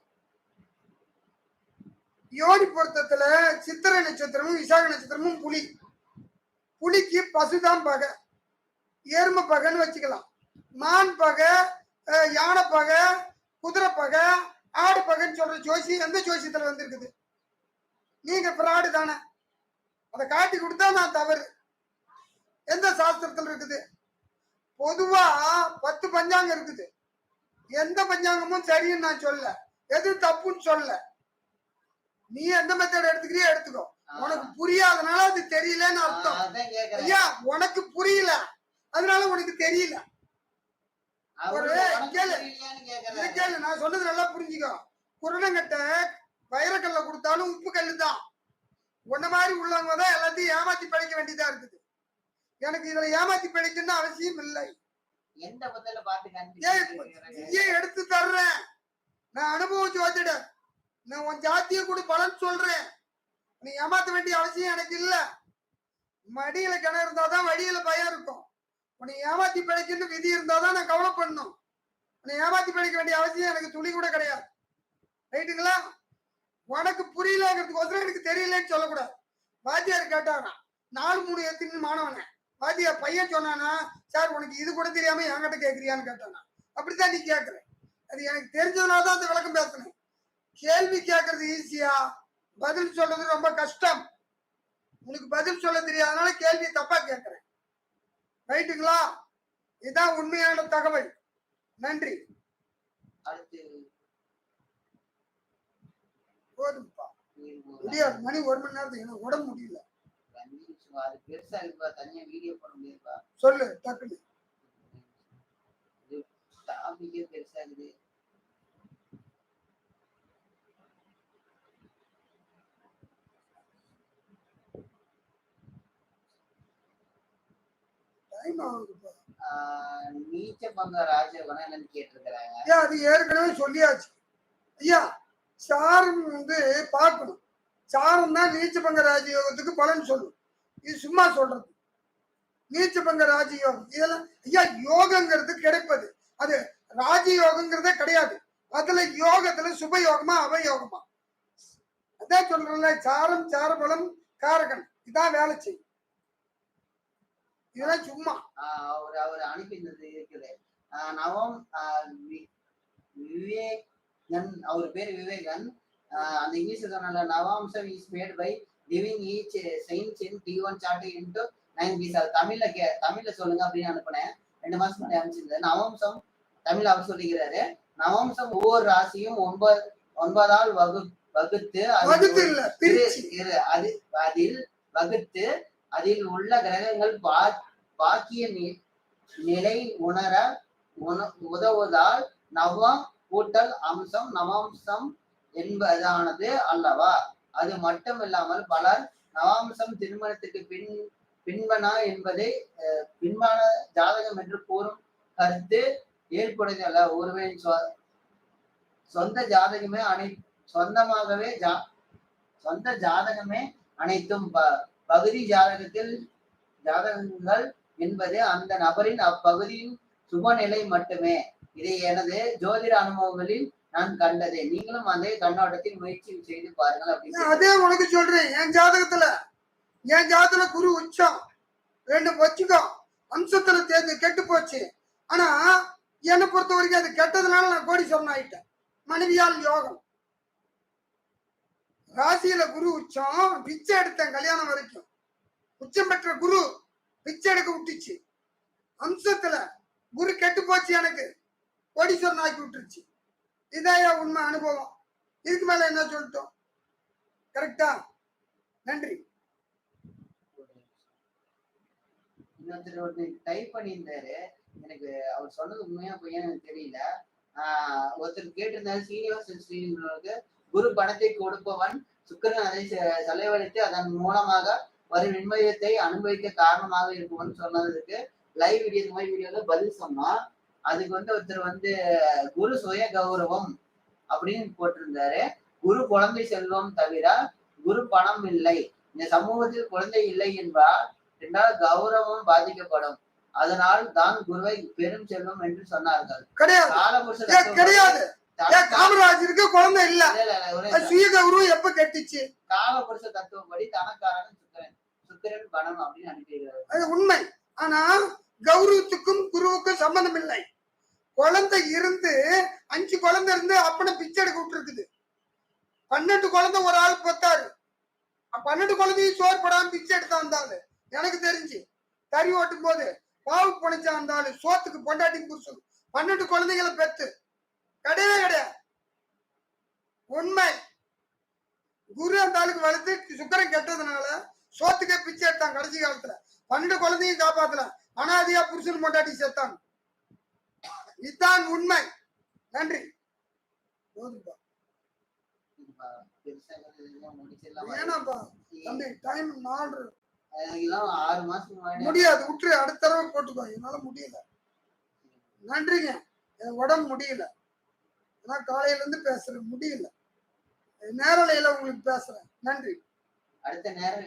யோனி பொருத்தத்துல சித்திரை நட்சத்திரமும் விசாக நட்சத்திரமும் புலி. புலிக்கு பசுதான் பகை, எருமை பகைன்னு வச்சுக்கலாம். மான் பகை, யானை பகை, குதிரை பகை, ஆடு பகைன்னு சொல்ற ஜோசி எந்த ஜோசியத்துல வந்திருக்குது? நீங்க பிராடு தானே. அதை காட்டி கொடுத்தா நான் தவறு. எந்த சாஸ்திரத்துல இருக்குது? பொதுவா 10 பஞ்சாங்கம் இருக்குது. எந்த பஞ்சாங்கமும் சரின்னு நான் சொல்ல, எது தப்புன்னு சொல்ல. நீ எந்த மெத்தட் எடுத்துக்கிறியோ எடுத்துக்கோ. உனக்கு புரியாதனால அது தெரியலன்னு அர்த்தம். ஐயா, உனக்கு புரியல அதனால உனக்கு தெரியல. கேளு, நான் சொன்னது நல்லா புரிஞ்சுக்கோ. குருடங்கட்ட வைரக்கல்ல கொடுத்தாலும் உப்பு கல்லு தான். உன்ன மாதிரி உள்ளவங்க தான் எல்லாத்தையும் ஏமாத்தி படைக்க வேண்டியதா இருக்குது. எனக்கு இதுல ஏமாத்தி படைக்கணும்னு அவசியம் இல்லை. எந்த பத்தில பாத்து எடுத்து தர்றேன். நான் அனுபவம் ஜோதிட. நான் உன் ஜாத்திய கூட பலன் சொல்றேன். நீ ஏமாத்த வேண்டிய அவசியம் எனக்கு இல்ல. மடியில கிணறு இருந்தாதான் வழியில பயம் இருக்கும். உன்னை ஏமாத்தி பிழைக்கணும் விதி இருந்தாதான் நான் கவலை பண்ணணும். உன்னை ஏமாத்தி படிக்க வேண்டிய அவசியம் எனக்கு துளி கூட கிடையாது. ரைட்டுங்களா? உனக்கு புரியலங்கிறதுக்கோசரம் எனக்கு தெரியலன்னு சொல்லக்கூடாது. வாத்தியார் கேட்டானா 4-3 எத்தின்னு மாணவன வாத்தியார் பையன் சொன்னானா, சார் உனக்கு இது கூட தெரியாம என்கிட்ட கேட்குறியான்னு கேட்டானா. அப்படித்தான் நீ கேட்குற. அது எனக்கு தெரிஞ்சதுனால தான் அந்த விளக்கம் பேசுனேன். கேள்வி கேட்கறது ஈஸியா, பதில் சொல்றது ரொம்ப கஷ்டம். உனக்கு பதில் சொல்ல தெரியாதனால கேள்வி தப்பா கேட்கிறேன். ரைட்டுங்களா? இதுதான் உண்மையான தகவல். நன்றி. அடுத்து போதும்பா, முடியாது. மணி 1 மணி நேரத்துக்கு எனக்கு உடம்பு முடியல. அது பெருசா இருக்குப்பா, தனியா வீடியோ போட முடியாதுப்பா. சொல்லு டக்குனு. டாபிக்கே பெருசா இருக்குது. டைம் ஆகுதுப்பா. நீச்ச பங்க ராஜயோகம் என்னன்னு கேட்டிருக்கிறாங்க. ஐயா அது ஏற்கனவே சொல்லியாச்சு. ஐயா சாரம் பார்க்கணும். சாரம் தான் நீச்ச பங்க ராஜயோகத்துக்கு பலன் சொல்லும். இது சும்மா சொல்றது. நீச்ச பங்க ராஜயோகம் இதெல்லாம் ஐயா யோகங்கிறது கிடைப்பது. அது ராஜயோகங்கிறதே கிடையாது. அதுல யோகத்துல சுபயோகமா அவயோகமா அதான் சொல்றேன்ல. சாரம் சாரபலம் காரகன் இதான் வேலை செய்யும். இதெல்லாம் சும்மா அவர் அனுப்பினது இருக்குது. நவம் விவேகன், அவர் பேர் விவேகன். அந்த இங்கிலீஷ்ல சொன்ன நவாம்சம் is made by living each science in T1 chart into 9 piece. அது தமிழ்ல சொல்லுங்க அப்படின்னு அனுப்பினேன். 2 மாசம் முன்னாடி அனுப்பிச்சிருந்தேன். நவம்சம் தமிழ் அவர் சொல்லிக்கிறாரு. நவம்சம் ஒவ்வொரு ராசியும் 9ஆல் வகுத்து அதில் உள்ள கிரகங்கள் பாக்கிய நிலை உணர உதவுவதால் நவம் கூட்டல் அம்சம் நவாம்சம் என்பதானது அல்லவா? அது மட்டுமில்லாமல் பலர் நவாம்சம் திருமணத்துக்கு பின்பனா என்பதை பின்பான ஜாதகம் என்று கூறும் கருத்து ஏற்புடையது அல்ல. ஒருவரின் சொந்த ஜாதகமே அனைத்தும் பகுதி ஜாதகங்கள் என்பது அந்த நபரின் அப்பகுதியின் சுபநிலை மட்டுமே. இதை எனது ஜோதிட அனுபவங்களில் நான் கண்டது. நீங்களும் அதே கண்ணோட்டத்தில் முயற்சி செய்து பாருங்கள் அப்படின்னு. அதே உனக்கு சொல்றேன். என் ஜாதகத்துல குரு உச்சம் 2 வச்சுக்கோ. அம்சத்துல தேர்ந்து கெட்டு போச்சு. ஆனா என்னை பொறுத்த வரைக்கும் அது கெட்டதுனால நான் கோடீஸ்வரன் ஆயிட்டேன். மனைவியால் யோகம். ராசியில குரு உச்சம், பிச்சை எடுத்தேன் கல்யாணம் வரைக்கும். உச்சம் பெற்ற குரு பிச்சை எடுக்க விட்டுச்சு. அம்சத்துல குரு கெட்டு போச்சு, எனக்கு கோடீஸ்வரன் ஆக்கி விட்டுருச்சு. இதான் உண்மை அனுபவம். இதுக்கு மேல என்ன சொல்லிட்டோம்? கரெக்டா? நன்றி. இன்னொருத்தர் டைப் பண்ணியிருந்தாரு. எனக்கு அவர் சொன்னது உண்மையா பொய்யா எனக்கு தெரியல. ஒருத்தர் கேட்டிருந்தாரு, சீனிவாசன் குரு பணத்தை கொடுப்பவன் சுக்கிரன் அதை செலவழித்து அதன் மூலமாக வரும் நிம்மதியத்தை அனுபவிக்க காரணமாக இருக்கும்னு சொன்னதுக்கு லைவ் வீடியோ இந்த மாதிரி வீடியோல பதில் சொன்னோம். அதுக்கு ஒருத்தர் குரு சுய கௌரவம் அப்படின்னு போட்டிருந்தாரு. குரு குழந்தை செல்வம் தவிர குரு பணம் இல்லை. இந்த சமூகத்தில் குழந்தை இல்லை என்றால் கௌரவம் பாதிக்கப்படும். அதனால் தான் குருவை பெரும் செல்வம் என்று சொன்னார்கள். கிடையாது. காமராஜருக்கு குழந்தை இல்ல. சுய கௌரவம் எப்ப கெட்டுச்சு? காலபுருஷ தத்துவப்படி தனக்காரன் சுக்கிரன் பணம் அப்படின்னு அனுப்பிடுறாரு. அது உண்மை. ஆனா கௌரவத்துக்கும் குருவுக்கும் சம்பந்தம் இல்லை. குழந்தை இருந்து 5 குழந்தை இருந்து அப்பனை பிச்சை எடுக்க விட்டுருக்குது. 12 குழந்தை ஒரு ஆள் பொத்தாரு. 12 குழந்தையும் சோறு படாம பிச்சை எடுத்தா இருந்தாலும் எனக்கு தெரிஞ்சு தறி ஓட்டும் போது பாவு பணிச்சா இருந்தாலும் சோத்துக்கு பொண்டாட்டி புருஷன் 12 குழந்தைகளை பெத்து கிடையவே கிடையாது. உண்மை. குரு அந்த ஆளுக்கு வளர்த்து சுக்கரன் கெட்டதுனால சோத்துக்கே பிச்சை எடுத்தான். கடைசி காலத்துல 12 குழந்தையும் காப்பாத்தல. அனாதியா புருஷன் பொண்டாட்டி சேர்த்தான். இதுதான் உண்மை. நன்றி. ஏனாப்பா தம்பி டைம் 4 முடியாது. விட்டுரு, அடுத்த தடவை போட்டுக்கோ. என்னால முடியல. நன்றிங்க. என் உடம்பு முடியல. நான் காலையில இருந்து பேசுறேன், முடியல. நேரலையில உங்களுக்கு பேசுறேன். நன்றி. அடுத்த நேரம்